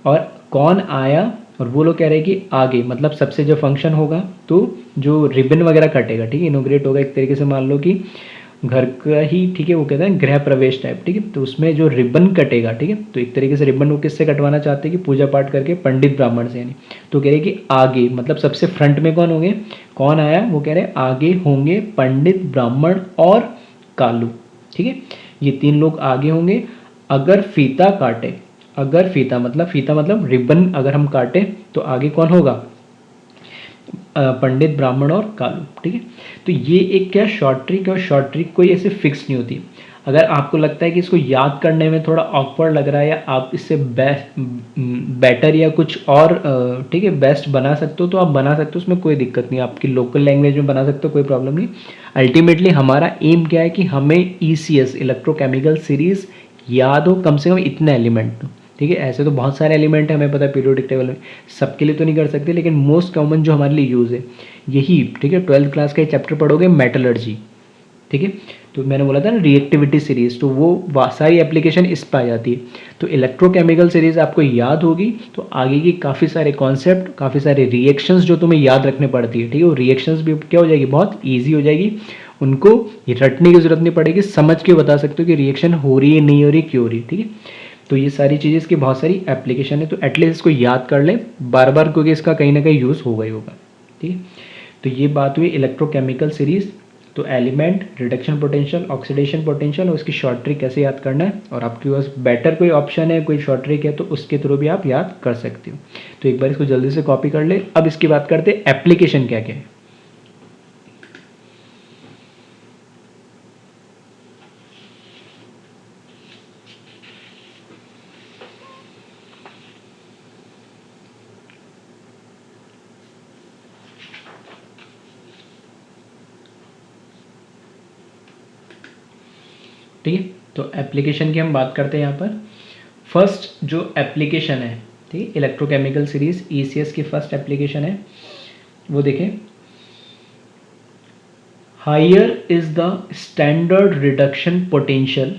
और कौन आया। और वो लोग कह रहे हैं कि आगे, मतलब सबसे जो फंक्शन होगा तो जो रिबन वगैरह कटेगा, ठीक है, इनोग्रेट होगा एक तरीके से, मान लो कि घर का ही, ठीक है, वो कहते हैं गृह प्रवेश टाइप, ठीक है, तो उसमें जो रिबन कटेगा, ठीक है, तो एक तरीके से रिबन वो किससे कटवाना चाहते हैं कि पूजा पाठ करके पंडित ब्राह्मण से, यानी तो कह रहे कि आगे, मतलब सबसे फ्रंट में कौन होंगे, कौन आया, वो कह रहे आगे होंगे पंडित ब्राह्मण और कालू, ठीक है, ये तीन लोग आगे होंगे। अगर फीता काटे, अगर फीता मतलब रिबन अगर हम काटे तो आगे कौन होगा, पंडित ब्राह्मण और कालू, ठीक है। तो ये एक क्या शॉर्ट ट्रिक है, और शॉर्ट ट्रिक कोई ऐसे फिक्स नहीं होती। अगर आपको लगता है कि इसको याद करने में थोड़ा ऑकवर्ड लग रहा है, या आप इससे बेटर या कुछ और, ठीक है, बेस्ट बना सकते हो तो आप बना सकते हो, उसमें कोई दिक्कत नहीं, आपकी लोकल लैंग्वेज में बना सकते हो, कोई प्रॉब्लम नहीं। अल्टीमेटली हमारा एम क्या है कि हमें ECS इलेक्ट्रोकेमिकल सीरीज याद हो, कम से कम इतने एलिमेंट, ठीक है। ऐसे तो बहुत सारे एलिमेंट है, हमें पता है पीरियोडिक टेबल में, सबके लिए तो नहीं कर सकते, लेकिन मोस्ट कॉमन जो हमारे लिए यूज़ है यही, ठीक है। 12th क्लास का चैप्टर पढ़ोगे मेटलर्जी, ठीक है, तो मैंने बोला था ना रिएक्टिविटी सीरीज, तो वो सारी एप्लीकेशन इस पर आ जाती है। तो इलेक्ट्रोकेमिकल सीरीज आपको याद होगी तो आगे की काफ़ी सारे कॉन्सेप्ट, काफ़ी सारे रिएक्शंस जो तुम्हें याद रखने पड़ती है, ठीक है, वो रिएक्शंस भी क्या हो जाएगी, बहुत ईजी हो जाएगी, उनको रटने की जरूरत नहीं पड़ेगी, समझ के बता सकते हो कि रिएक्शन हो रही है, नहीं हो रही, क्यों हो रही है, ठीक है। तो ये सारी चीज़ें, इसकी बहुत सारी एप्लीकेशन है, तो एटलीस्ट इसको याद कर लें बार बार, क्योंकि इसका कहीं ना कहीं यूज़ होगा ही होगा, ठीक है। तो ये बात हुई इलेक्ट्रोकेमिकल सीरीज। तो element, reduction potential, oxidation potential, और उसकी शॉर्ट ट्रिक कैसे याद करना है, और आपके पास बेटर कोई ऑप्शन है, कोई शॉर्ट ट्रिक है तो उसके थ्रू भी आप याद कर सकते हो। तो एक बार इसको जल्दी से कॉपी कर ले। अब इसकी बात करते हैं एप्लीकेशन क्या क्या है। ठीक है, तो एप्लीकेशन की हम बात करते हैं यहाँ पर। फर्स्ट जो एप्लीकेशन है, ठीक है, इलेक्ट्रोकेमिकल सीरीज ECS की फर्स्ट एप्लीकेशन है, वो देखें, higher is the standard reduction potential,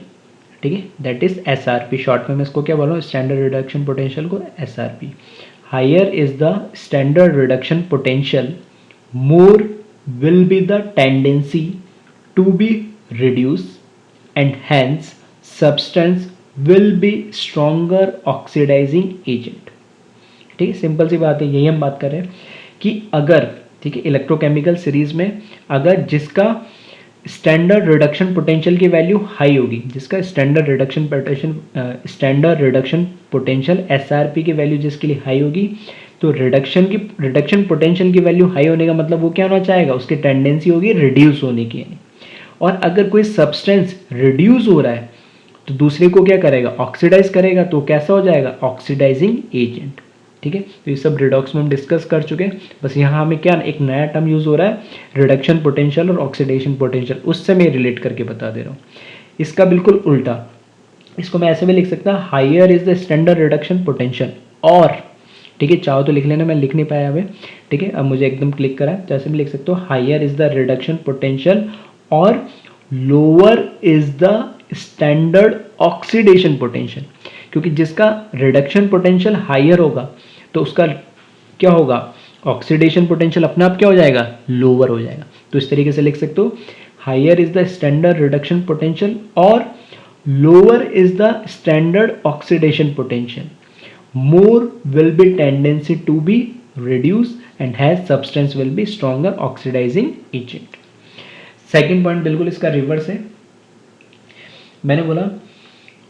ठीक है, दैट इज SRP, शॉर्ट में मैं इसको क्या बोल रहा हूँ, स्टैंडर्ड रिडक्शन पोटेंशियल को SRP। Higher is the standard reduction potential, more will be the tendency to be reduce, and hence substance will be stronger oxidizing agent, ठीक है, सिंपल सी बात है, यही हम बात कर रहे हैं कि अगर, ठीक है, इलेक्ट्रोकेमिकल सीरीज में अगर जिसका स्टैंडर्ड रिडक्शन पोटेंशियल की वैल्यू हाई होगी, जिसका स्टैंडर्ड रिडक्शन पोटेंशियल SRP की वैल्यू जिसके लिए हाई होगी, तो रिडक्शन पोटेंशियल की वैल्यू हाई होने का मतलब वो क्या होना चाहेगा, उसकी टेंडेंसी होगी रिड्यूस होने की, यानी। और अगर कोई सब्सटेंस रिड्यूस हो रहा है तो दूसरे को क्या करेगा, ऑक्सीडाइज करेगा, तो कैसा हो जाएगा, ऑक्सीडाइजिंग एजेंट, ठीक है। तो ये सब रिडॉक्स में हम डिस्कस कर चुके हैं, बस यहाँ हमें क्या एक नया टर्म यूज हो रहा है, रिडक्शन पोटेंशियल और ऑक्सीडेशन पोटेंशियल, उससे मैं रिलेट करके बता दे रहा हूँ। इसका बिल्कुल उल्टा, इसको मैं ऐसे भी लिख सकता हूँ, higher is the standard reduction potential, और, ठीक है, चाहो तो लिख लेना, मैं लिख नहीं पाया अभी, ठीक है, अब मुझे एकदम क्लिक करा है, तो ऐसे भी लिख सकते हो, higher is the reduction potential और lower is the standard oxidation potential, क्योंकि जिसका रिडक्शन पोटेंशियल हायर होगा तो उसका क्या होगा, ऑक्सीडेशन पोटेंशियल अपने आप क्या हो जाएगा, लोअर हो जाएगा। तो इस तरीके से लिख सकते हो, higher is the standard reduction potential और lower is the standard oxidation potential, more will be tendency to be reduce and has substance will be stronger oxidising agent. Second point बिल्कुल इसका रिवर्स है, मैंने बोला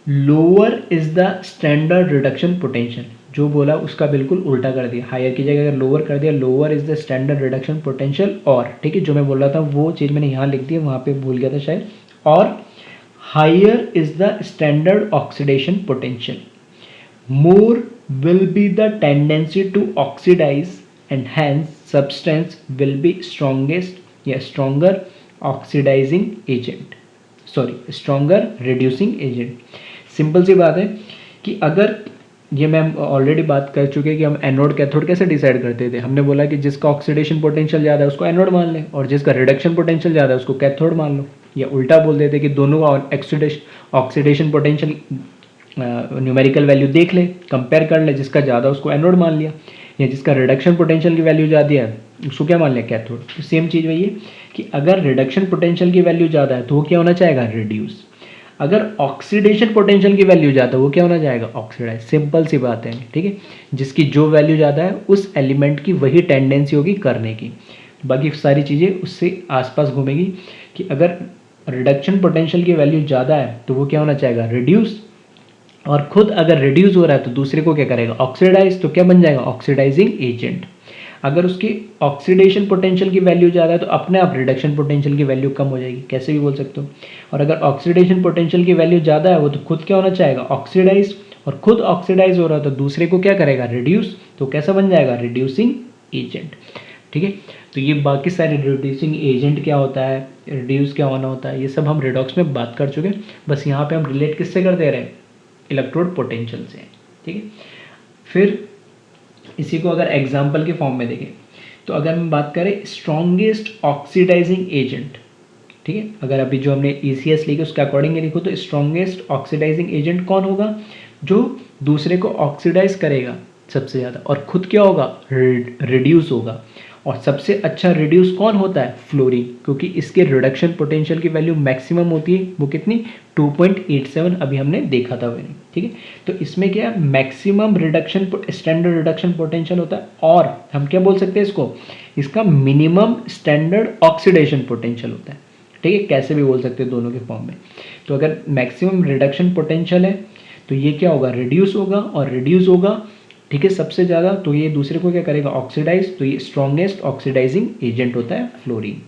lower is the standard reduction potential, जो बोला उसका बिल्कुल उल्टा कर दिया, हायर की जगह अगर लोअर कर दिया, lower is the standard reduction potential, और, ठीक है, जो मैं बोल रहा था वो चीज़ मैंने यहाँ लिख दी, वहाँ पे भूल गया था शायद, और higher is the standard oxidation potential, more will be the tendency to oxidize and hence substance will be strongest या stronger oxidizing agent, sorry stronger reducing agent। Simple सी बात है कि अगर ये मैम ऑलरेडी बात कर चुके हैं कि हम एनोड कैथोड कैसे डिसाइड करते थे। हमने बोला कि जिसका ऑक्सीडेशन पोटेंशियल ज़्यादा है उसको एनोड मान लें और जिसका रिडक्शन पोटेंशियल ज़्यादा है उसको कैथोड मान लो, या उल्टा बोल देते कि दोनों का ऑक्सीडेशन पोटेंशियल न्यूमेरिकल वैल्यू देख ले, कंपेयर कर ले, जिसका ज़्यादा उसको एनोड मान लिया, या जिसका रिडक्शन पोटेंशियल की वैल्यू ज़्यादा है उसको क्या मान लिया, कैथोड। तो सेम चीज़ वही है कि अगर रिडक्शन पोटेंशियल की वैल्यू ज़्यादा है तो वो क्या होना चाहेगा, रिड्यूस। अगर ऑक्सीडेशन पोटेंशियल की वैल्यू ज़्यादा है वो क्या होना चाहेगा, ऑक्सीडाइज। सिंपल सी बात है, ठीक है। जिसकी जो वैल्यू ज़्यादा है उस एलिमेंट की वही टेंडेंसी होगी करने की, बाकी सारी चीज़ें उससे आसपास घूमेगी। कि अगर रिडक्शन पोटेंशियल की वैल्यू ज़्यादा है तो वो क्या होना चाहेगा, रिड्यूस, और खुद अगर रिड्यूस हो रहा है तो दूसरे को क्या करेगा, ऑक्सीडाइज। तो क्या बन जाएगा, ऑक्सीडाइजिंग एजेंट। अगर उसकी ऑक्सीडेशन पोटेंशियल की वैल्यू ज़्यादा है तो अपने आप रिडक्शन पोटेंशियल की वैल्यू कम हो जाएगी, कैसे भी बोल सकते हो। और अगर ऑक्सीडेशन पोटेंशियल की वैल्यू ज़्यादा है वो तो खुद क्या होना चाहेगा, ऑक्सीडाइज, और खुद ऑक्सीडाइज हो रहा है तो दूसरे को क्या करेगा, रिड्यूस। तो कैसा बन जाएगा, रिड्यूसिंग एजेंट, ठीक है। तो ये बाकी सारे रिड्यूसिंग एजेंट क्या होता है, रिड्यूस क्या होना होता है, ये सब हम रिडॉक्स में बात कर चुके हैं। बस यहाँ पे हम रिलेट किससे कर दे रहे हैं, इलेक्ट्रोड पोटेंशियल से, ठीक है। फिर इसी को अगर एग्जाम्पल के फॉर्म में देखें तो अगर हम बात करें स्ट्रॉन्गेस्ट ऑक्सीडाइजिंग एजेंट, ठीक है। अगर अभी जो हमने ECS लिखी उसके अकॉर्डिंग लिखो तो स्ट्रॉन्गेस्ट ऑक्सीडाइजिंग एजेंट कौन होगा, जो दूसरे को ऑक्सीडाइज करेगा सबसे ज़्यादा और खुद क्या होगा, रिड्यूस होगा। और सबसे अच्छा रिड्यूस कौन होता है, फ्लोरीन, क्योंकि इसके रिडक्शन पोटेंशियल की वैल्यू मैक्सिमम होती है, वो कितनी, 2.87 अभी हमने देखा था मैंने, ठीक है। तो इसमें क्या है, maximum reduction standard reduction potential होता है, और हम क्या बोल सकते हैं इसको, इसका मिनिमम स्टैंडर्ड ऑक्सीडेशन पोटेंशियल होता है, ठीक है। कैसे भी बोल सकते हैं दोनों के फॉर्म में। तो अगर मैक्सिमम रिडक्शन पोटेंशियल है तो ये क्या होगा, रिड्यूस होगा, और रिड्यूस होगा, ठीक है, सबसे ज़्यादा, तो ये दूसरे को क्या करेगा, ऑक्सीडाइज। तो ये स्ट्रॉन्गेस्ट ऑक्सीडाइजिंग एजेंट होता है फ्लोरीन।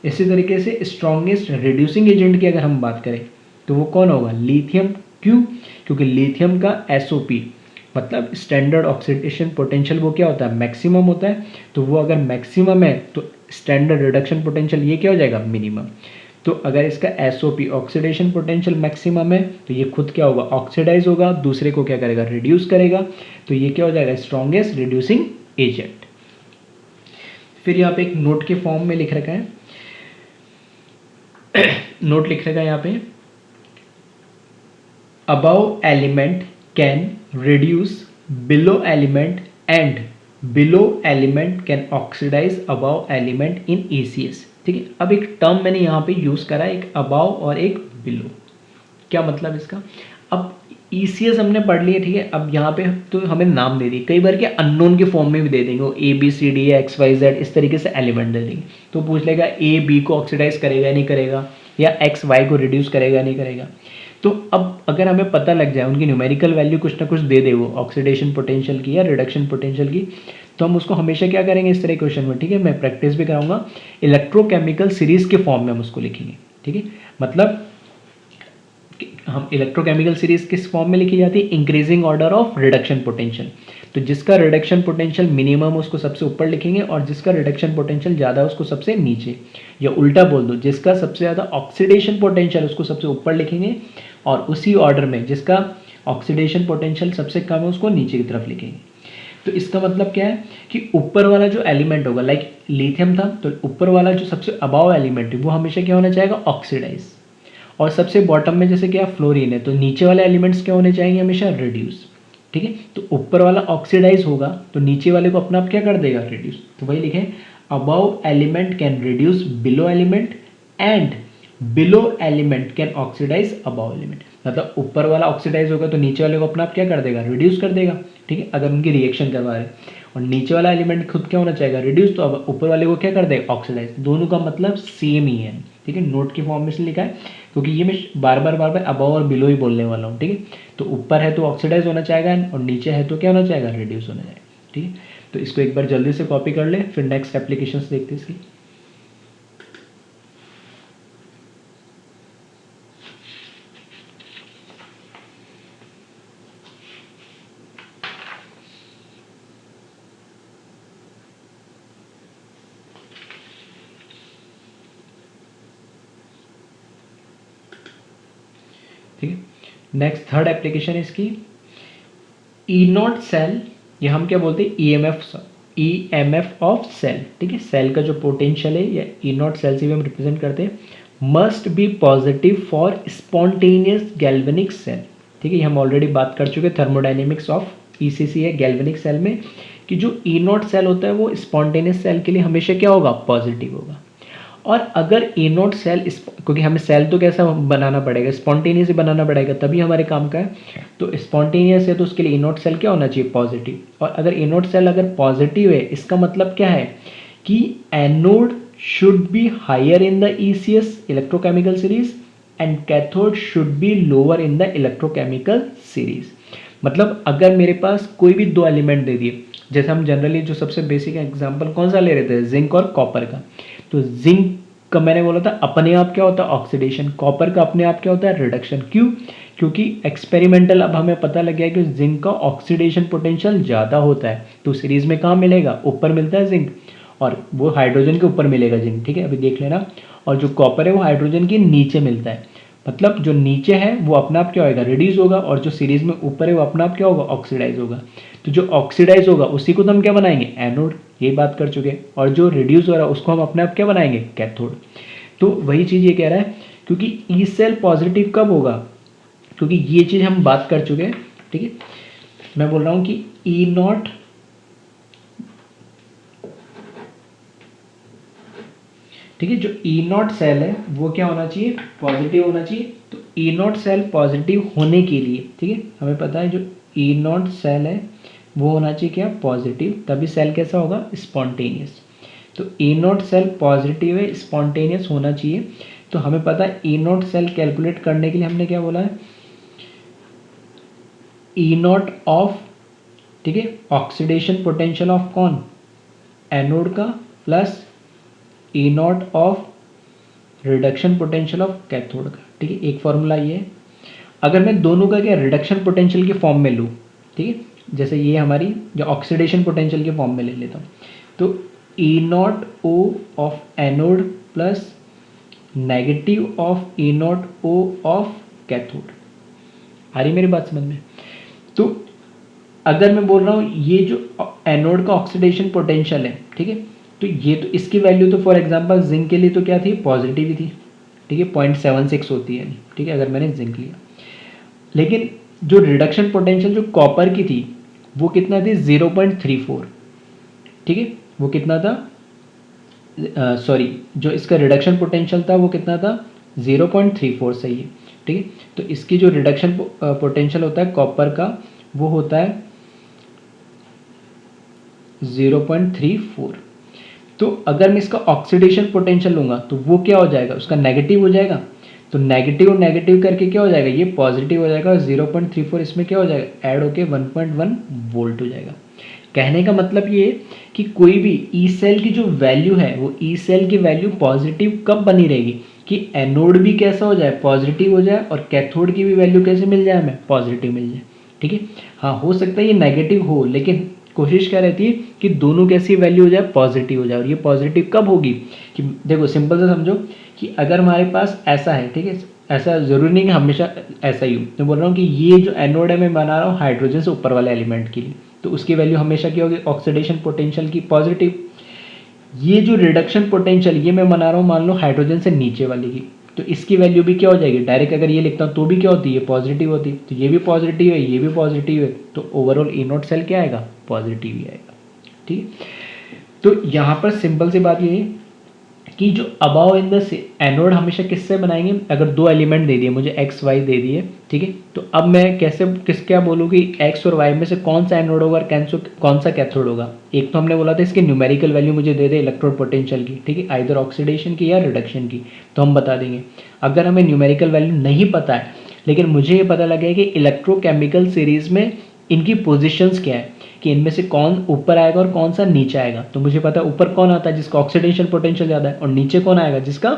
इसी तरीके से स्ट्रॉन्गेस्ट रिड्यूसिंग एजेंट की अगर हम बात करें तो वो कौन होगा, लिथियम। क्यों, क्योंकि लिथियम का SOP मतलब स्टैंडर्ड ऑक्सीडेशन पोटेंशियल वो क्या होता है, मैक्सिमम होता है। तो वो अगर मैक्सिमम है तो स्टैंडर्ड रिडक्शन पोटेंशियल ये क्या हो जाएगा, मिनिमम। तो अगर इसका SOP ऑक्सीडेशन पोटेंशियल मैक्सिमम है तो ये खुद क्या होगा, ऑक्सीडाइज होगा, दूसरे को क्या करेगा, रिड्यूस करेगा। तो ये क्या हो जाएगा, स्ट्रॉन्गेस्ट रिड्यूसिंग एजेंट। फिर यहाँ पे एक नोट के फॉर्म में लिख रखा है, नोट लिख रखा है यहाँ पे, above element can reduce below element and below element can oxidize above element in ECS, ठीक है। अब एक टर्म मैंने यहाँ पे यूज करा है, एक above और एक below। क्या मतलब इसका, अब ECS हमने पढ़ लिया, ठीक है। अब यहाँ पे तो हमें नाम दे दिए, कई बार क्या अननोन के फॉर्म में भी दे देंगे, वो ABCD या XYZ इस तरीके से एलिमेंट दे देंगे। तो पूछ लेगा AB को ऑक्सीडाइज करेगा नहीं करेगा, या XY को रिड्यूस करेगा नहीं करेगा। तो अब अगर हमें पता लग जाए उनकी न्यूमेरिकल वैल्यू कुछ ना कुछ दे दे वो ऑक्सीडेशन पोटेंशियल की या रिडक्शन पोटेंशियल की, तो हम उसको हमेशा क्या करेंगे इस तरह क्वेश्चन में, ठीक है। मैं प्रैक्टिस भी कराऊंगा, इलेक्ट्रोकेमिकल सीरीज के फॉर्म में हम उसको लिखेंगे, ठीक है। मतलब हम इलेक्ट्रोकेमिकल सीरीज किस फॉर्म में लिखी जाती है, increasing order of reduction potential. तो जिसका रिडक्शन पोटेंशियल मिनिमम उसको सबसे ऊपर लिखेंगे और जिसका रिडक्शन पोटेंशियल ज़्यादा है उसको सबसे नीचे, या उल्टा बोल दो, जिसका सबसे ज़्यादा ऑक्सीडेशन पोटेंशियल उसको सबसे ऊपर लिखेंगे और उसी ऑर्डर में जिसका ऑक्सीडेशन पोटेंशियल सबसे कम है उसको नीचे की तरफ लिखेंगे। तो इसका मतलब क्या है कि ऊपर वाला जो एलिमेंट होगा, लाइक लिथियम था, तो ऊपर वाला जो सबसे अबाव एलिमेंट है वो हमेशा क्या होना चाहेगा, ऑक्सीडाइज। और सबसे बॉटम में जैसे क्या फ्लोरीन है, तो नीचे वाले एलिमेंट्स क्या होने चाहिए, हमेशा रिड्यूस, ठीक है। तो ऊपर वाला ऑक्सीडाइज होगा तो नीचे वाले को अपना आप क्या कर देगा, रिड्यूस। तो वही लिखें, above element can reduce below element and below element can oxidise above element. मतलब ऊपर वाला ऑक्सीडाइज होगा तो नीचे वाले को अपना आप क्या कर देगा, रिड्यूस कर देगा, ठीक है, अगर उनकी रिएक्शन करवा रहे। और नीचे वाला एलिमेंट खुद क्या होना चाहेगा, रिड्यूस, तो अब ऊपर वाले को क्या कर देगा, ऑक्सीडाइज। दोनों का मतलब सेम ही है, ठीक है। नोट की फॉर्म में से लिखा है क्योंकि ये मैं बार बार अबव और बिलो ही बोलने वाला हूँ, ठीक है। तो ऊपर है तो ऑक्सीडाइज होना चाहेगा और नीचे है तो क्या होना चाहेगा, रिड्यूस होना चाहेगा, ठीक है। तो इसको एक बार जल्दी से कॉपी कर ले, फिर नेक्स्ट एप्लीकेशन देखते हैं इसकी। ठीक है। नेक्स्ट थर्ड एप्लीकेशन है इसकी ई नॉट सेल, ये हम क्या बोलते हैं ईएमएफ ऑफ सेल, ठीक है। सेल का जो पोटेंशियल है या ई नॉट सेल से भी हम रिप्रेजेंट करते हैं, must be positive for spontaneous galvanic cell, ठीक है। ये हम ऑलरेडी बात कर चुके थर्मोडाइनेमिक्स ऑफ ईसीसी है गैल्वेनिक सेल में, कि जो ई नॉट सेल होता है वो स्पॉन्टेनियस सेल के लिए हमेशा क्या होगा, पॉजिटिव होगा। और अगर ए नॉट सेल, क्योंकि हमें सेल तो कैसा बनाना पड़ेगा, स्पॉन्टेनियस बनाना पड़ेगा तभी हमारे काम का है, तो स्पॉन्टेनियस है तो उसके लिए ए नॉट सेल क्या होना चाहिए, पॉजिटिव। और अगर ए नॉट सेल अगर पॉजिटिव है, इसका मतलब क्या है कि anode should be higher in the ECS electrochemical series and cathode should be lower in the electrochemical series. मतलब अगर मेरे पास कोई भी दो एलिमेंट दे दिए, जैसे हम जनरली जो सबसे बेसिक एग्जांपल कौन सा ले रहे थे, जिंक और कॉपर का, तो जिंक का मैंने बोला था अपने आप क्या होता है, ऑक्सीडेशन। कॉपर का अपने आप क्या होता है, रिडक्शन। क्यों? क्योंकि एक्सपेरिमेंटल अब हमें पता लग गया कि जिंक का ऑक्सीडेशन पोटेंशियल ज़्यादा होता है, तो सीरीज में कहाँ मिलेगा, ऊपर मिलता है जिंक, और वो हाइड्रोजन के ऊपर मिलेगा जिंक, ठीक है, अभी देख लेना। और जो कॉपर है वो हाइड्रोजन के नीचे मिलता है, मतलब जो नीचे है वो अपना आप क्या होगा, रिड्यूस होगा, और जो सीरीज में ऊपर है वो अपना आप क्या होगा, ऑक्सीडाइज होगा। तो जो ऑक्सीडाइज होगा उसी को तो हम क्या बनाएंगे, एनोड, ये बात कर चुके हैं। और जो रिड्यूस हो रहा है उसको हम अपने आप क्या बनाएंगे, कैथोड। तो वही चीज़ ये कह रहा है, क्योंकि ई सेल पॉजिटिव कब होगा, क्योंकि ये चीज़ हम बात कर चुके हैं, ठीक है। मैं बोल रहा हूँ कि ई नॉट, ठीक है, जो ई नॉट सेल है वो क्या होना चाहिए, पॉजिटिव होना चाहिए। तो ई नॉट सेल पॉजिटिव होने के लिए, ठीक है, हमें पता है जो ई नॉट सेल है वो होना चाहिए क्या, पॉजिटिव, तभी सेल कैसा होगा, स्पॉन्टेनियस। तो ई नॉट सेल पॉजिटिव है, स्पॉन्टेनियस होना चाहिए। तो हमें पता है ई नॉट सेल कैलकुलेट करने के लिए हमने क्या बोला है, ई नॉट ऑफ, ठीक है, ऑक्सीडेशन पोटेंशियल ऑफ कौन, एनोड का, plus E not of reduction potential of cathode का, ठीक है। एक फॉर्मूला ये है। अगर मैं दोनों का क्या रिडक्शन पोटेंशियल के फॉर्म में लूँ, ठीक है, जैसे ये हमारी जो ऑक्सीडेशन पोटेंशियल के फॉर्म में ले लेता हूँ, तो E naught O of anode plus negative of E naught O of cathode. आ रही मेरी बात समझ में? तो अगर मैं बोल रहा हूँ ये जो एनोड का ऑक्सीडेशन पोटेंशियल है, ठीक है, तो ये तो इसकी वैल्यू तो फॉर एग्जांपल जिंक के लिए तो क्या थी, पॉजिटिव ही थी, ठीक है, 0.76 होती है, ठीक है, अगर मैंने जिंक लिया। लेकिन जो रिडक्शन पोटेंशियल जो कॉपर की थी वो कितना थी, 0.34, ठीक है, वो कितना था, सॉरी, जो इसका रिडक्शन पोटेंशियल था वो कितना था, 0.34, सही है, ठीक है। तो इसकी जो रिडक्शन पोटेंशियल होता है कॉपर का वो होता है 0.34। तो अगर मैं इसका ऑक्सीडेशन पोटेंशियल लूँगा तो वो क्या हो जाएगा, उसका नेगेटिव हो जाएगा। तो नेगेटिव नेगेटिव करके क्या हो जाएगा, ये पॉजिटिव हो जाएगा, और 0.34 इसमें क्या हो जाएगा, ऐड होके 1.1 वोल्ट हो जाएगा। कहने का मतलब ये कि कोई भी ई सेल की जो वैल्यू है वो ई सेल की वैल्यू पॉजिटिव कब बनी रहेगी, कि एनोड भी कैसा हो जाए, पॉजिटिव हो जाए, और कैथोड की भी वैल्यू कैसे मिल जाए, हमें पॉजिटिव मिल जाए, ठीक है। हाँ, हो सकता है ये नेगेटिव हो, लेकिन कोशिश क्या रहती है कि दोनों कैसी वैल्यू हो जाए, पॉजिटिव हो जाए। और ये पॉजिटिव कब होगी, कि देखो सिंपल से समझो कि अगर हमारे पास ऐसा है, ठीक है, ऐसा ज़रूरी नहीं कि हमेशा ऐसा ही हो। मैं बोल रहा हूँ कि ये जो एनोड है मैं बना रहा हूँ हाइड्रोजन से ऊपर वाले एलिमेंट के लिए, तो उसकी वैल्यू हमेशा क्या होगी, ऑक्सीडेशन पोटेंशियल की पॉजिटिव। ये जो रिडक्शन पोटेंशियल ये मैं बना रहा हूँ मान लो हाइड्रोजन से नीचे वाले की, तो इसकी वैल्यू भी क्या हो जाएगी, डायरेक्ट अगर ये लिखता हूँ तो भी क्या होती है, पॉजिटिव होती है। तो ये भी पॉजिटिव है, ये भी पॉजिटिव है, तो ओवरऑल ई नॉट सेल क्या आएगा, पॉजिटिव ही आएगा, ठीक है। तो यहाँ पर सिंपल सी बात ये है कि जो अबाव इन द एनोड हमेशा किससे बनाएंगे, अगर दो एलिमेंट दे दिए मुझे एक्स वाई दे दिए, ठीक है, तो अब मैं कैसे क्या बोलूँ कि एक्स और वाई में से कौन सा एनोड होगा और कौन सा कैथोड होगा। एक तो हमने बोला था इसकी न्यूमेरिकल वैल्यू मुझे दे दे इलेक्ट्रोड पोटेंशियल की, ठीक है, आइदर ऑक्सीडेशन की या रिडक्शन की, तो हम बता देंगे। अगर हमें न्यूमेरिकल वैल्यू नहीं पता है लेकिन मुझे ये पता लगे कि इलेक्ट्रोकेमिकल सीरीज में इनकी पोजिशंस क्या है, कि इनमें से कौन ऊपर आएगा और कौन सा नीचे आएगा, तो मुझे पता है ऊपर कौन आता है जिसका ऑक्सीडेशन पोटेंशियल ज़्यादा है, और नीचे कौन आएगा जिसका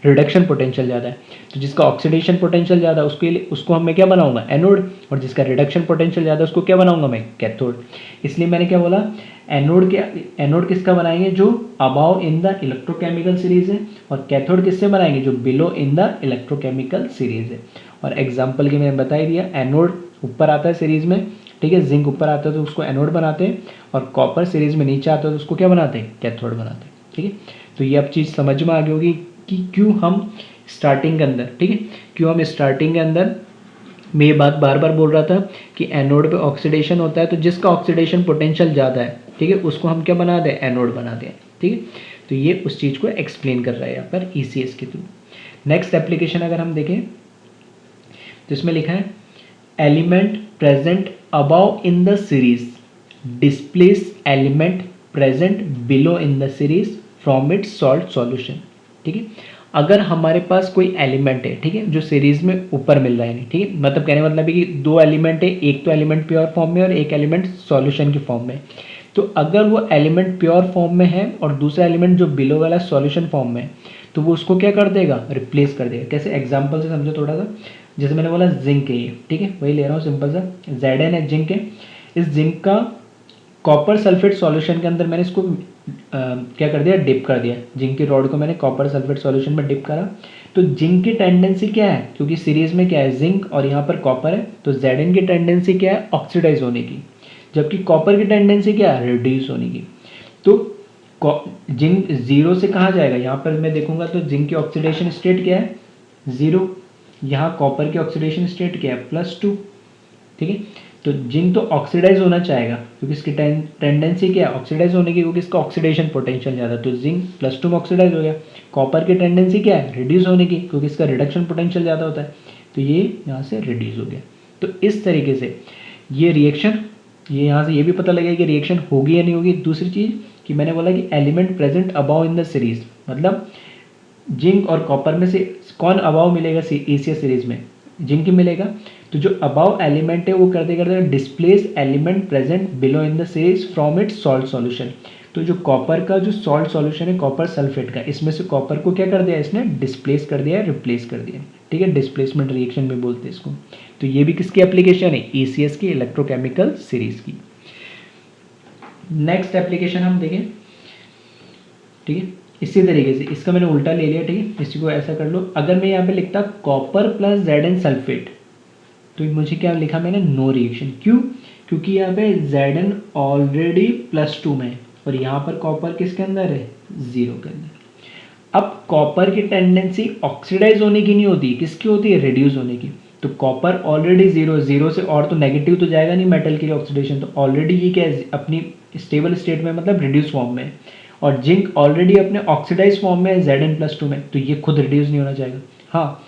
रिडक्शन पोटेंशियल ज़्यादा है। तो जिसका ऑक्सीडेशन पोटेंशियल ज़्यादा है उसके लिए उसको मैं क्या बनाऊंगा, एनोड, और जिसका रिडक्शन पोटेंशियल ज़्यादा है उसको क्या बनाऊंगा मैं, कैथोड। इसलिए मैंने क्या बोला, एनोड किसका बनाएंगे, जो above in the electrochemical series है, और कैथोड किससे बनाएंगे, जो below in the electrochemical series है। और एग्जाम्पल के मैंने बता ही दिया, एनोड ऊपर आता है सीरीज में, ठीक है, जिंक ऊपर आता है तो उसको एनोड बनाते हैं, और कॉपर सीरीज में नीचे आता है तो उसको क्या बनाते हैं, कैथोड बनाते हैं, ठीक है। तो ये अब चीज़ समझ में आ गई होगी कि क्यों हम स्टार्टिंग के अंदर, ठीक है, क्यों हम स्टार्टिंग के अंदर मैं ये बात बार बार बोल रहा था कि एनोड पे ऑक्सीडेशन होता है, तो जिसका ऑक्सीडेशन पोटेंशियल ज़्यादा है, ठीक है, उसको हम क्या बना दें, एनोड बना दें, ठीक है। तो ये उस चीज़ को एक्सप्लेन कर रहा है यहाँ पर ECS के थ्रू। नेक्स्ट एप्लीकेशन अगर हम देखें तो इसमें लिखा है element present above in the series displace element present below in the series from its salt solution, ठीक है। अगर हमारे पास कोई एलिमेंट है, ठीक है, जो सीरीज में ऊपर मिल रहा है, ठीक है, मतलब कहने मतलब है कि दो एलिमेंट है, एक तो एलिमेंट प्योर फॉर्म में और एक एलिमेंट सॉल्यूशन की फॉर्म में। तो अगर वो एलिमेंट प्योर फॉर्म में है और दूसरा एलिमेंट जो बिलो वाला सॉल्यूशन फॉर्म में है, तो वो उसको क्या कर देगा, रिप्लेस कर देगा। कैसे, एग्जाम्पल से समझो थोड़ा सा। जैसे मैंने बोला जिंक है ये, ठीक है, वही ले रहा हूँ सिंपल सा, Zn है जिंक है। इस जिंक का कॉपर सल्फेट सॉल्यूशन के अंदर मैंने इसको क्या कर दिया, डिप कर दिया। जिंक की रॉड को मैंने कॉपर सल्फेट सॉल्यूशन में डिप करा। तो जिंक की टेंडेंसी क्या है, क्योंकि सीरीज में क्या है, जिंक और यहाँ पर कॉपर है, तो Zn की टेंडेंसी क्या है, ऑक्सीडाइज होने की, जबकि कॉपर की टेंडेंसी क्या है, रिड्यूस होने की। तो जिंक जीरो से कहाँ जाएगा, यहाँ पर मैं देखूंगा तो जिंक की ऑक्सीडेशन स्टेट क्या है, जीरो। यहाँ कॉपर की ऑक्सीडेशन स्टेट क्या है, +2, ठीक है। तो जिंक तो ऑक्सीडाइज होना चाहेगा क्योंकि इसकी टेंडेंसी क्या है, ऑक्सीडाइज होने की, क्योंकि इसका ऑक्सीडेशन पोटेंशियल ज़्यादा, तो जिंक +2 में ऑक्सीडाइज हो गया। कॉपर की टेंडेंसी क्या है, रिड्यूस होने की, क्योंकि इसका रिडक्शन पोटेंशियल ज़्यादा होता है, तो ये यहाँ से रिड्यूस हो गया। तो इस तरीके से ये रिएक्शन, ये यहाँ से ये भी पता लगेगा कि रिएक्शन होगी या नहीं होगी। दूसरी चीज़ कि मैंने बोला कि element present above in the series, मतलब जिंक और कॉपर में से कौन अबाव मिलेगा ECS सीरीज में, जिंक ही मिलेगा। तो जो अबाव एलिमेंट है वो करते करते displace element present below in the series from its salt solution. तो जो कॉपर का जो सॉल्ट सॉल्यूशन है कॉपर सल्फेट का, इसमें से कॉपर को क्या कर दिया, इसने डिस्प्लेस कर दिया, रिप्लेस कर दिया, ठीक है, डिस्प्लेसमेंट रिएक्शन भी बोलते हैं इसको। तो ये भी किसकी एप्लीकेशन है, ECS की, इलेक्ट्रोकेमिकल सीरीज की। नेक्स्ट एप्लीकेशन हम देखें, ठीक है, इसी तरीके से इसका मैंने उल्टा ले लिया, ठीक है, इसी को ऐसा कर लो। अगर मैं यहाँ पे लिखता कॉपर प्लस Zn सल्फेट, तो मुझे क्या लिखा मैंने, नो रिएक्शन। क्यों, क्योंकि यहाँ पे Zn ऑलरेडी +2 में है और यहाँ पर कॉपर किसके अंदर है, 0 के अंदर। अब कॉपर की टेंडेंसी ऑक्सीडाइज होने की नहीं होती, किसकी होती है, रिड्यूस होने की। तो कॉपर ऑलरेडी 0 से और तो नेगेटिव तो जाएगा नहीं मेटल के लिए ऑक्सीडेशन, तो ऑलरेडी ये क्या है, अपनी स्टेबल स्टेट में, मतलब रिड्यूस फॉर्म में। और जिंक ऑलरेडी अपने ऑक्सीडाइज फॉर्म में है Zn +2 में, तो ये खुद रिड्यूस नहीं होना चाहेगा। हाँ,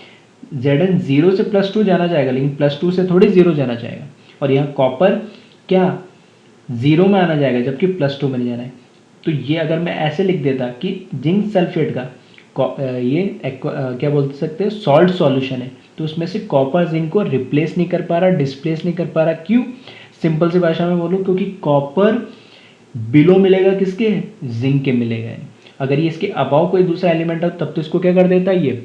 Zn 0 से +2 जाना चाहेगा, लेकिन +2 से थोड़ी 0 जाना चाहेगा। और यहाँ कॉपर क्या 0 में आना जाएगा, जबकि +2 में नहीं जाना है। तो ये अगर मैं ऐसे लिख देता कि जिंक सल्फेट का ये क्या बोल सकते हैं, सॉल्ट सॉल्यूशन है, तो उसमें से कॉपर जिंक को रिप्लेस नहीं कर पा रहा, डिस्प्लेस नहीं कर पा रहा। क्यों, सिंपल सी भाषा में बोलूँ, क्योंकि कॉपर बिलो मिलेगा किसके, जिंक के मिलेगा। अगर ये इसके अबाव कोई दूसरा एलिमेंट हो तब तो इसको क्या कर देता है, ये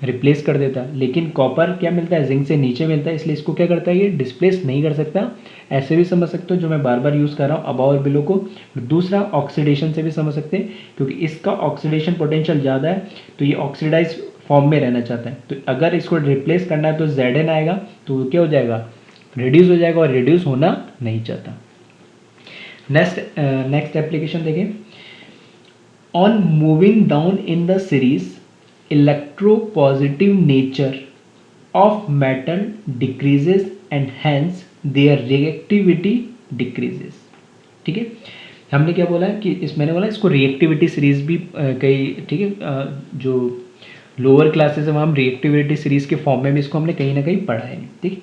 रिप्लेस कर देता है। लेकिन कॉपर क्या मिलता है, जिंक से नीचे मिलता है, इसलिए इसको क्या करता है, ये डिस्प्लेस नहीं कर सकता। ऐसे भी समझ सकते हो, जो मैं बार बार यूज़ कर रहा हूँ अबाव और बिलो को। दूसरा ऑक्सीडेशन से भी समझ सकते हैं, क्योंकि इसका ऑक्सीडेशन पोटेंशियल ज़्यादा है, तो ये ऑक्सीडाइज फॉर्म में रहना चाहता है। तो अगर इसको रिप्लेस करना है तो Zn आएगा, तो क्या हो जाएगा, रिड्यूस हो जाएगा, और रिड्यूस होना नहीं चाहता। नेक्स्ट एप्लीकेशन देखें, on moving down in the series electropositive nature of metal decreases and hence their reactivity decreases, ठीक है। हमने क्या बोला कि मैंने बोला इसको रिएक्टिविटी सीरीज भी कई, ठीक है, जो लोअर क्लासेस है वहाँ हम रिएक्टिविटी सीरीज के फॉर्म में भी इसको हमने कहीं ना कहीं पढ़ा है, ठीक।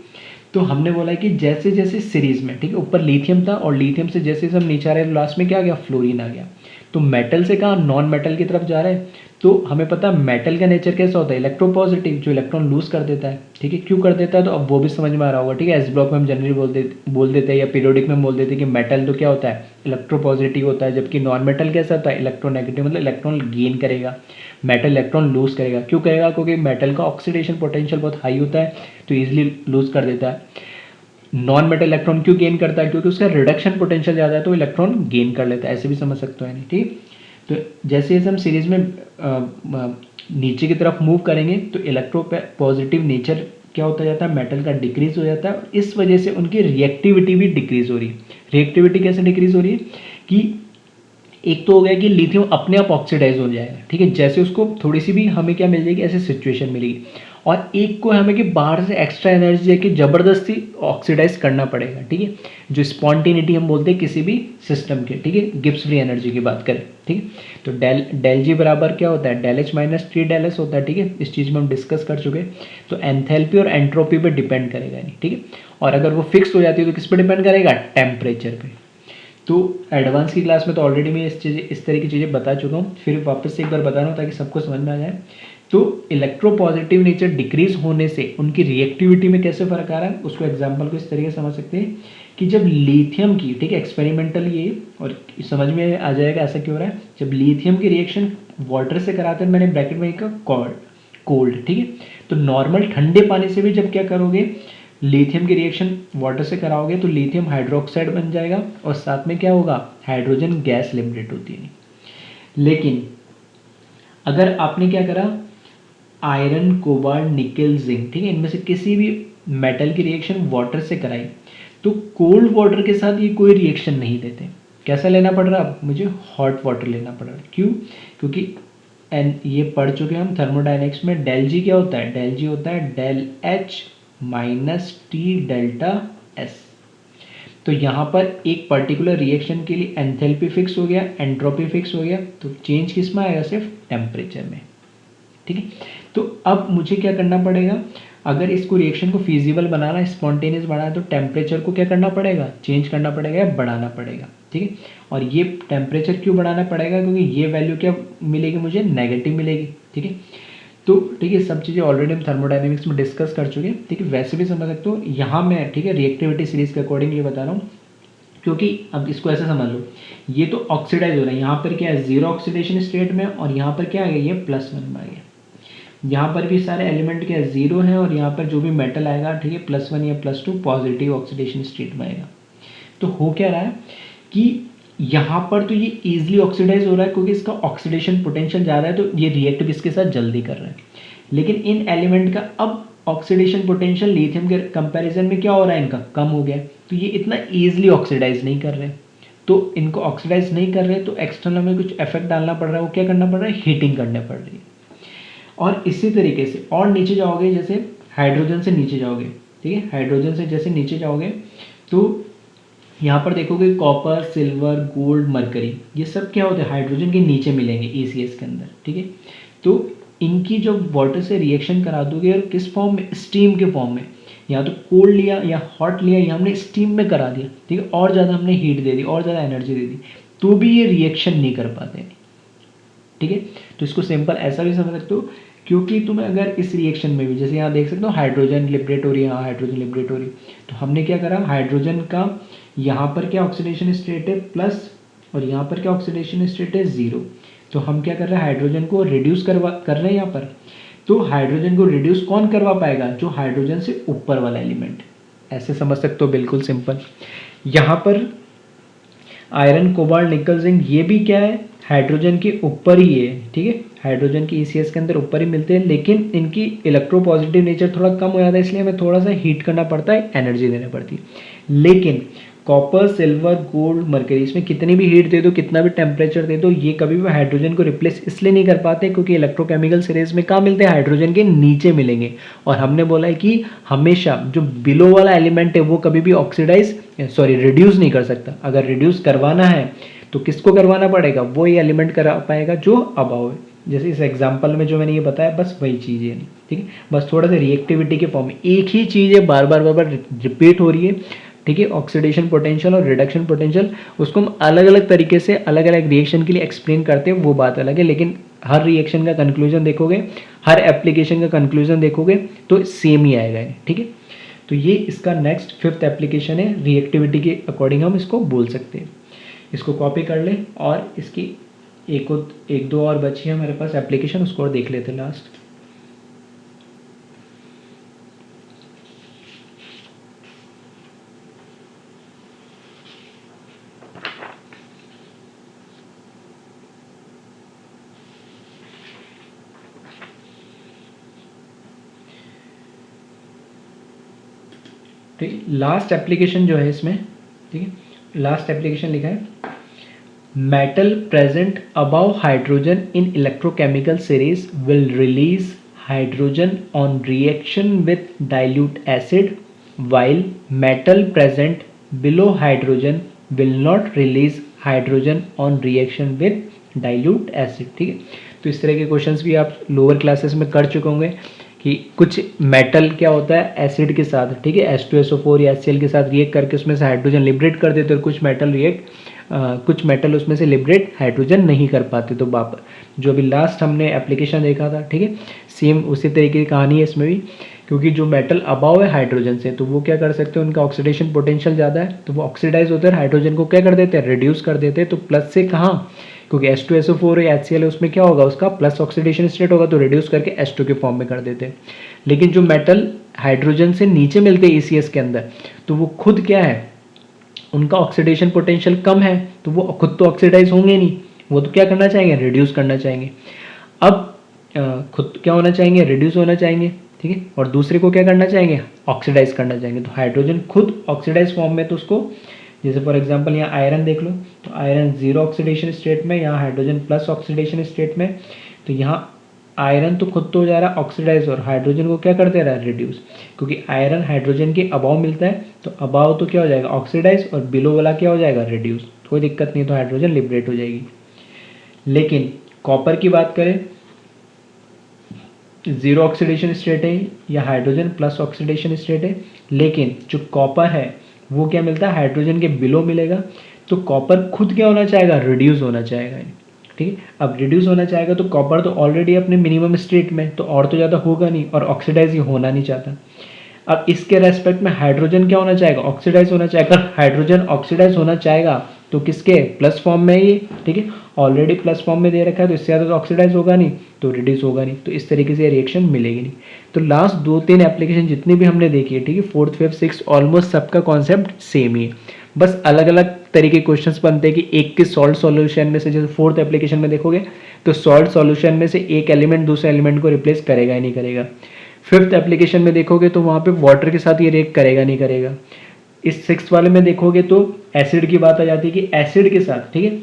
तो हमने बोला कि जैसे जैसे सीरीज में, ठीक है, ऊपर लिथियम था और लिथियम से जैसे हम नीचे आ रहे हैं लास्ट में क्या आ गया, फ्लोरीन आ गया। तो मेटल से कहाँ नॉन मेटल की तरफ जा रहा है। तो हमें पता है मेटल का नेचर कैसा होता है, इलेक्ट्रोपॉजिटिव, जो इलेक्ट्रॉन लूज कर देता है, ठीक है। क्यों कर देता है, तो अब वो भी समझ में आ रहा होगा, ठीक है। एस ब्लॉक में हम जनरली बोल देते हैं, या पीरियोडिक में बोल देते हैं कि मेटल तो क्या होता है, इलेक्ट्रोपॉजिटिव होता है, जबकि नॉन मेटल कैसा होता है, इलेक्ट्रोनेगेटिव, मतलब इलेक्ट्रॉन गेन करेगा, मेटल इलेक्ट्रॉन लूज करेगा। क्यों करेगा, क्योंकि मेटल का ऑक्सीडेशन पोटेंशियल बहुत हाई होता है, तो ईजिली लूज कर देता है। नॉन मेटल इलेक्ट्रॉन क्यों गेन करता है, क्योंकि उसका रिडक्शन पोटेंशियल ज़्यादा है, तो इलेक्ट्रॉन गेन कर लेता है। ऐसे भी समझ सकते हो, ठीक। तो जैसे जैसे हम सीरीज में नीचे की तरफ मूव करेंगे तो इलेक्ट्रो पॉजिटिव नेचर क्या होता जाता है, मेटल का डिक्रीज हो जाता है और इस वजह से उनकी रिएक्टिविटी भी डिक्रीज हो रही है। रिएक्टिविटी कैसे डिक्रीज हो रही है कि एक तो हो गया कि लिथियम अपने आप ऑक्सीडाइज हो जाएगा, ठीक है, जैसे उसको थोड़ी सी भी हमें क्या मिल जाएगी, ऐसे सिचुएशन मिलेगी। और एक को हमें कि बाहर से एक्स्ट्रा एनर्जी देके ज़बरदस्ती ऑक्सीडाइज करना पड़ेगा, ठीक है, जो स्पॉन्टेनिटी हम बोलते हैं किसी भी सिस्टम के, ठीक है, गिब्स फ्री एनर्जी की बात करें, ठीक है। तो डेल डेल जी बराबर क्या होता है, del H minus T del S होता है, ठीक है, इस चीज़ में हम डिस्कस कर चुके हैं। तो एंथैल्पी और एंट्रोपी पे डिपेंड करेगा नहीं, ठीक है। और अगर वो फिक्स हो जाती है तो किस पे डिपेंड करेगा, टेम्परेचर पे। तो एडवांस की क्लास में तो ऑलरेडी मैं इस तरह की चीज़ें बता चुका हूँ, फिर वापस से एक बार बता रहा हूँ ताकि सबको समझ में आ जाए। तो इलेक्ट्रोपॉजिटिव नेचर डिक्रीज होने से उनकी रिएक्टिविटी में कैसे फर्क आ रहा है, उसको एग्जांपल को इस तरीके से समझ सकते हैं कि जब लिथियम की, ठीक है, एक्सपेरिमेंटल ये और समझ में आ जाएगा ऐसा क्यों हो रहा है। जब लिथियम की रिएक्शन वाटर से कराते हैं, मैंने ब्रैकेट में लिखा कोल्ड, ठीक है, तो नॉर्मल ठंडे पानी से भी जब क्या करोगे, लिथियम की रिएक्शन वाटर से कराओगे तो लिथियम हाइड्रोक्साइड बन जाएगा और साथ में क्या होगा, हाइड्रोजन गैस लिबरेट होती है। लेकिन अगर आपने क्या करा, आयरन कोबाल्ट निकेल जिंक, ठीक है, इनमें से किसी भी मेटल की रिएक्शन वाटर से कराई तो कोल्ड वाटर के साथ ये कोई रिएक्शन नहीं देते। कैसा लेना पड़ रहा, मुझे हॉट वाटर लेना पड़ रहा है। क्यों, क्योंकि एन ये पढ़ चुके हैं हम थर्मोडायनेमिक्स में, डेल जी क्या होता है, डेल जी होता है del H minus T delta S. तो यहाँ पर एक पर्टिकुलर रिएक्शन के लिए एंथैल्पी फिक्स हो गया, एंट्रोपी फिक्स हो गया, तो चेंज किस में आएगा, सिर्फ टेम्परेचर में, ठीक है। तो अब मुझे क्या करना पड़ेगा, अगर इसको रिएक्शन को फिजिबल बनाना, स्पॉन्टेनियस बनाना, तो टेम्परेचर को क्या करना पड़ेगा, चेंज करना पड़ेगा या बढ़ाना पड़ेगा, ठीक है। और ये टेम्परेचर क्यों बढ़ाना पड़ेगा, क्योंकि ये वैल्यू क्या मिलेगी मुझे, नेगेटिव मिलेगी, ठीक है। तो ठीक है, सब चीज़ें ऑलरेडी हम थर्मोडायनेमिक्स में डिस्कस कर चुके हैं, ठीक है। वैसे भी समझ सकते हो यहाँ मैं, ठीक है, रिएक्टिविटी सीरीज के अकॉर्डिंग ये बता रहा हूँ, क्योंकि अब इसको ऐसे समझ लो, ये तो ऑक्सीडाइज हो रहा है, यहाँ पर क्या है, जीरो ऑक्सीडेशन स्टेट में, और यहाँ पर क्या आ गया, ये +1 में आ गया। यहाँ पर भी सारे एलिमेंट क्या है, जीरो है, और यहाँ पर जो भी मेटल आएगा, ठीक है, +1 या +2 पॉजिटिव ऑक्सीडेशन स्टेट में आएगा। तो हो क्या रहा है कि यहाँ पर तो ये इजीली ऑक्सीडाइज हो रहा है क्योंकि इसका ऑक्सीडेशन पोटेंशियल ज़्यादा है, तो ये रिएक्ट भी इसके साथ जल्दी कर रहा है। लेकिन इन एलिमेंट का अब ऑक्सीडेशन पोटेंशियल लिथियम के कंपैरिजन में क्या हो रहा है, इनका कम हो गया, तो ये इतना ईजिली ऑक्सीडाइज नहीं कर रहे। तो इनको ऑक्सीडाइज नहीं कर रहे तो एक्सटर्नल में कुछ इफेक्ट डालना पड़ रहा है, वो क्या करना पड़ रहा है, हीटिंग करनी पड़ रही है। और इसी तरीके से और नीचे जाओगे, जैसे हाइड्रोजन से नीचे जाओगे, ठीक है, हाइड्रोजन से जैसे नीचे जाओगे तो यहाँ पर देखोगे कॉपर, सिल्वर, गोल्ड, मरकरी, ये सब क्या होते हैं, हाइड्रोजन के नीचे मिलेंगे ECS के अंदर, ठीक है। तो इनकी जब वाटर से रिएक्शन करा दोगे और किस फॉर्म में, स्टीम के फॉर्म में, या तो कोल्ड लिया या हॉट लिया, या हमने स्टीम में करा दिया, ठीक है, और ज़्यादा हमने हीट दे दी, और ज़्यादा एनर्जी दे दी, तो भी ये रिएक्शन नहीं कर पाते, ठीक है। तो इसको सिंपल ऐसा भी समझ सकते हो, क्योंकि तुम्हें अगर इस रिएक्शन में भी, जैसे यहाँ देख सकते हो हाइड्रोजन लिबरेट हो रही है, यहाँ हाइड्रोजन लिबरेट हो रही है, तो हमने क्या करा, हाइड्रोजन का यहाँ पर क्या ऑक्सीडेशन स्टेट है प्लस, और यहाँ पर क्या ऑक्सीडेशन स्टेट है 0। तो हम क्या कर रहे हैं, हाइड्रोजन को रिड्यूस कर रहे हैं यहाँ पर। तो हाइड्रोजन को रिड्यूस कौन करवा पाएगा, जो हाइड्रोजन से ऊपर वाला एलिमेंट। ऐसे समझ सकते हो, बिल्कुल सिंपल। यहाँ पर आयरन, कोबाल्ट, निकल, जिंक, ये भी क्या है, हाइड्रोजन के ऊपर ही है, ठीक है, हाइड्रोजन की ECS के अंदर ऊपर ही मिलते हैं, लेकिन इनकी इलेक्ट्रोपॉजिटिव नेचर थोड़ा कम हो जाता है, इसलिए हमें थोड़ा सा हीट करना पड़ता है, एनर्जी देनी पड़ती है। लेकिन कॉपर, सिल्वर, गोल्ड, मरकरी, इसमें कितनी भी हीट दे दो, कितना भी टेम्परेचर दे दो, ये कभी भी हाइड्रोजन को रिप्लेस इसलिए नहीं कर पाते क्योंकि इलेक्ट्रोकेमिकल सीरीज में कहाँ मिलते हैं, हाइड्रोजन के नीचे मिलेंगे। और हमने बोला है कि हमेशा जो बिलो वाला एलिमेंट है वो कभी भी रिड्यूस नहीं कर सकता। अगर रिड्यूस करवाना है तो किसको करवाना पड़ेगा, वो ये एलिमेंट करा पाएगा जो अबाव है। जैसे इस एग्जाम्पल में जो मैंने ये बताया, बस वही चीज़ है, ठीक है, बस थोड़ा सा रिएक्टिविटी के फॉर्म में एक ही चीज़ है, बार बार रिपीट हो रही है, ठीक है। ऑक्सीडेशन पोटेंशियल और रिडक्शन पोटेंशियल, उसको हम अलग अलग तरीके से अलग अलग रिएक्शन के लिए एक्सप्लेन करते हैं, वो बात अलग है, लेकिन हर रिएक्शन का कंक्लूजन देखोगे, हर एप्लीकेशन का कंक्लूजन देखोगे तो सेम ही आएगा, ठीक है। तो ये इसका नेक्स्ट 5th एप्लीकेशन है, रिएक्टिविटी के अकॉर्डिंग हम इसको बोल सकते हैं। इसको कॉपी कर ले, और इसकी एक दो और बची है मेरे पास एप्लीकेशन, उसको और देख लेते लास्ट। ठीक है, लास्ट एप्लीकेशन जो है इसमें, ठीक है, लास्ट एप्लीकेशन लिखा है metal present above hydrogen in electrochemical series will release hydrogen on reaction with dilute acid while metal present below hydrogen will not release hydrogen on reaction with dilute acid। ठीक है, तो इस तरह के questions भी आप लोअर क्लासेस में कर चुके होंगे कि कुछ मेटल क्या होता है एसिड के साथ, ठीक है, H2SO4 या HCl के साथ रिएक्ट करके उसमें से हाइड्रोजन लिबरेट कर देते और कुछ मेटल उसमें से लिबरेट हाइड्रोजन नहीं कर पाते। तो जो अभी लास्ट हमने एप्लीकेशन देखा था, ठीक है, सेम उसी तरीके की कहानी है इसमें भी, क्योंकि जो मेटल अबाव है हाइड्रोजन से तो वो क्या कर सकते हैं, उनका ऑक्सीडेशन पोटेंशियल ज़्यादा है तो वो ऑक्सीडाइज होते हैं, हाइड्रोजन को क्या कर देते हैं, रिड्यूस कर देते हैं। तो प्लस से कहाँ, क्योंकि H2SO4 या HCl है उसमें क्या होगा, उसका प्लस ऑक्सीडेशन स्टेट होगा तो रिड्यूस करके H2 के फॉर्म में कर देते हैं। लेकिन जो मेटल हाइड्रोजन से नीचे मिलते हैं ECS के अंदर तो वो खुद क्या है, उनका ऑक्सीडेशन पोटेंशियल कम है तो वो खुद तो ऑक्सीडाइज होंगे नहीं, वो तो क्या करना चाहेंगे, रिड्यूस करना चाहेंगे। अब खुद क्या होना चाहेंगे, रिड्यूस होना चाहेंगे, ठीक है, और दूसरे को क्या करना चाहेंगे, ऑक्सीडाइज करना चाहेंगे। तो हाइड्रोजन खुद ऑक्सीडाइज फॉर्म में तो उसको, जैसे फॉर एग्जांपल यहाँ आयरन देख लो, तो आयरन जीरो ऑक्सीडेशन स्टेट में, यहाँ हाइड्रोजन प्लस ऑक्सीडेशन स्टेट में, तो यहाँ आयरन तो खुद तो हो जा रहा है ऑक्सीडाइज और हाइड्रोजन को क्या कर दे रहा है, रिड्यूस, क्योंकि आयरन हाइड्रोजन के अबाव मिलता है तो अबाव तो क्या हो जाएगा, ऑक्सीडाइज, और बिलो वाला क्या हो जाएगा, रिड्यूस, कोई दिक्कत नहीं, तो हाइड्रोजन लिबरेट हो जाएगी। लेकिन कॉपर की बात करें, जीरो ऑक्सीडेशन स्टेट है या हाइड्रोजन प्लस ऑक्सीडेशन स्टेट है, लेकिन जो कॉपर है वो क्या मिलता है, हाइड्रोजन के बिलो मिलेगा, तो कॉपर खुद क्या होना चाहेगा, रिड्यूस होना चाहेगा, ठीक है। अब रिड्यूस होना चाहेगा तो कॉपर तो ऑलरेडी अपने मिनिमम स्टेट में, तो और तो ज़्यादा होगा नहीं, और ऑक्सीडाइज ही होना नहीं चाहता। अब इसके रेस्पेक्ट में हाइड्रोजन क्या होना चाहेगा, ऑक्सीडाइज होना चाहेगा। हाइड्रोजन ऑक्सीडाइज होना चाहेगा तो किसके, प्लस फॉर्म में ये, ठीक है, ऑलरेडी प्लस फॉर्म में दे रखा है तो इससे ज़्यादा तो ऑक्सीडाइज होगा नहीं, तो रिड्यूस होगा नहीं, तो इस तरीके से रिएक्शन मिलेगी नहीं। तो लास्ट 2-3 एप्लीकेशन जितनी भी हमने देखी है, ठीक है, 4th 5th 6th ऑलमोस्ट सबका कॉन्सेप्ट सेम ही है, बस अलग अलग तरीके क्वेश्चंस बनते हैं कि एक के सॉल्ट सॉल्यूशन में से, जैसे 4th एप्लीकेशन में देखोगे तो सॉल्ट सॉल्यूशन में से एक एलिमेंट दूसरे एलिमेंट को रिप्लेस करेगा ही नहीं करेगा। 5th एप्लीकेशन में देखोगे तो वहाँ पे वाटर के साथ ये रिएक्ट करेगा नहीं करेगा। इस 6th वाले में देखोगे तो एसिड की बात आ जाती है कि एसिड के साथ, ठीक है,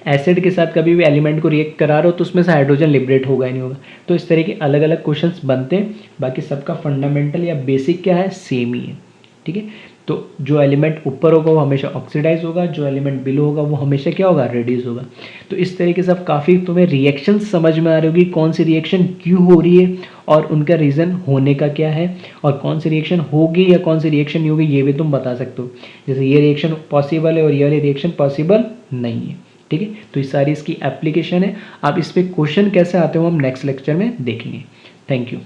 एसिड के साथ कभी भी एलिमेंट को रिएक्ट करा रहे हो तो उसमें से हाइड्रोजन लिबरेट होगा ही नहीं होगा। तो इस तरह के अलग अलग क्वेश्चंस बनते हैं, बाकी सबका फंडामेंटल या बेसिक क्या है, सेम ही है, ठीक है। तो जो एलिमेंट ऊपर होगा वो हमेशा ऑक्सीडाइज होगा, जो एलिमेंट बिलो होगा वो हमेशा क्या होगा, रिड्यूस होगा। तो इस तरीके से अब काफ़ी तुम्हें रिएक्शन समझ में आ रही होगी, कौन सी रिएक्शन क्यों हो रही है और उनका रीज़न होने का क्या है, और कौन सी रिएक्शन होगी या कौन सी रिएक्शन नहीं होगी ये भी तुम बता सकते हो। जैसे ये रिएक्शन पॉसिबल है और ये वाली रिएक्शन पॉसिबल नहीं है, ठीक है। तो ये सारी इसकी एप्लीकेशन है। आप इस पर क्वेश्चन कैसे आते हो हम नेक्स्ट लेक्चर में देखेंगे। Thank you.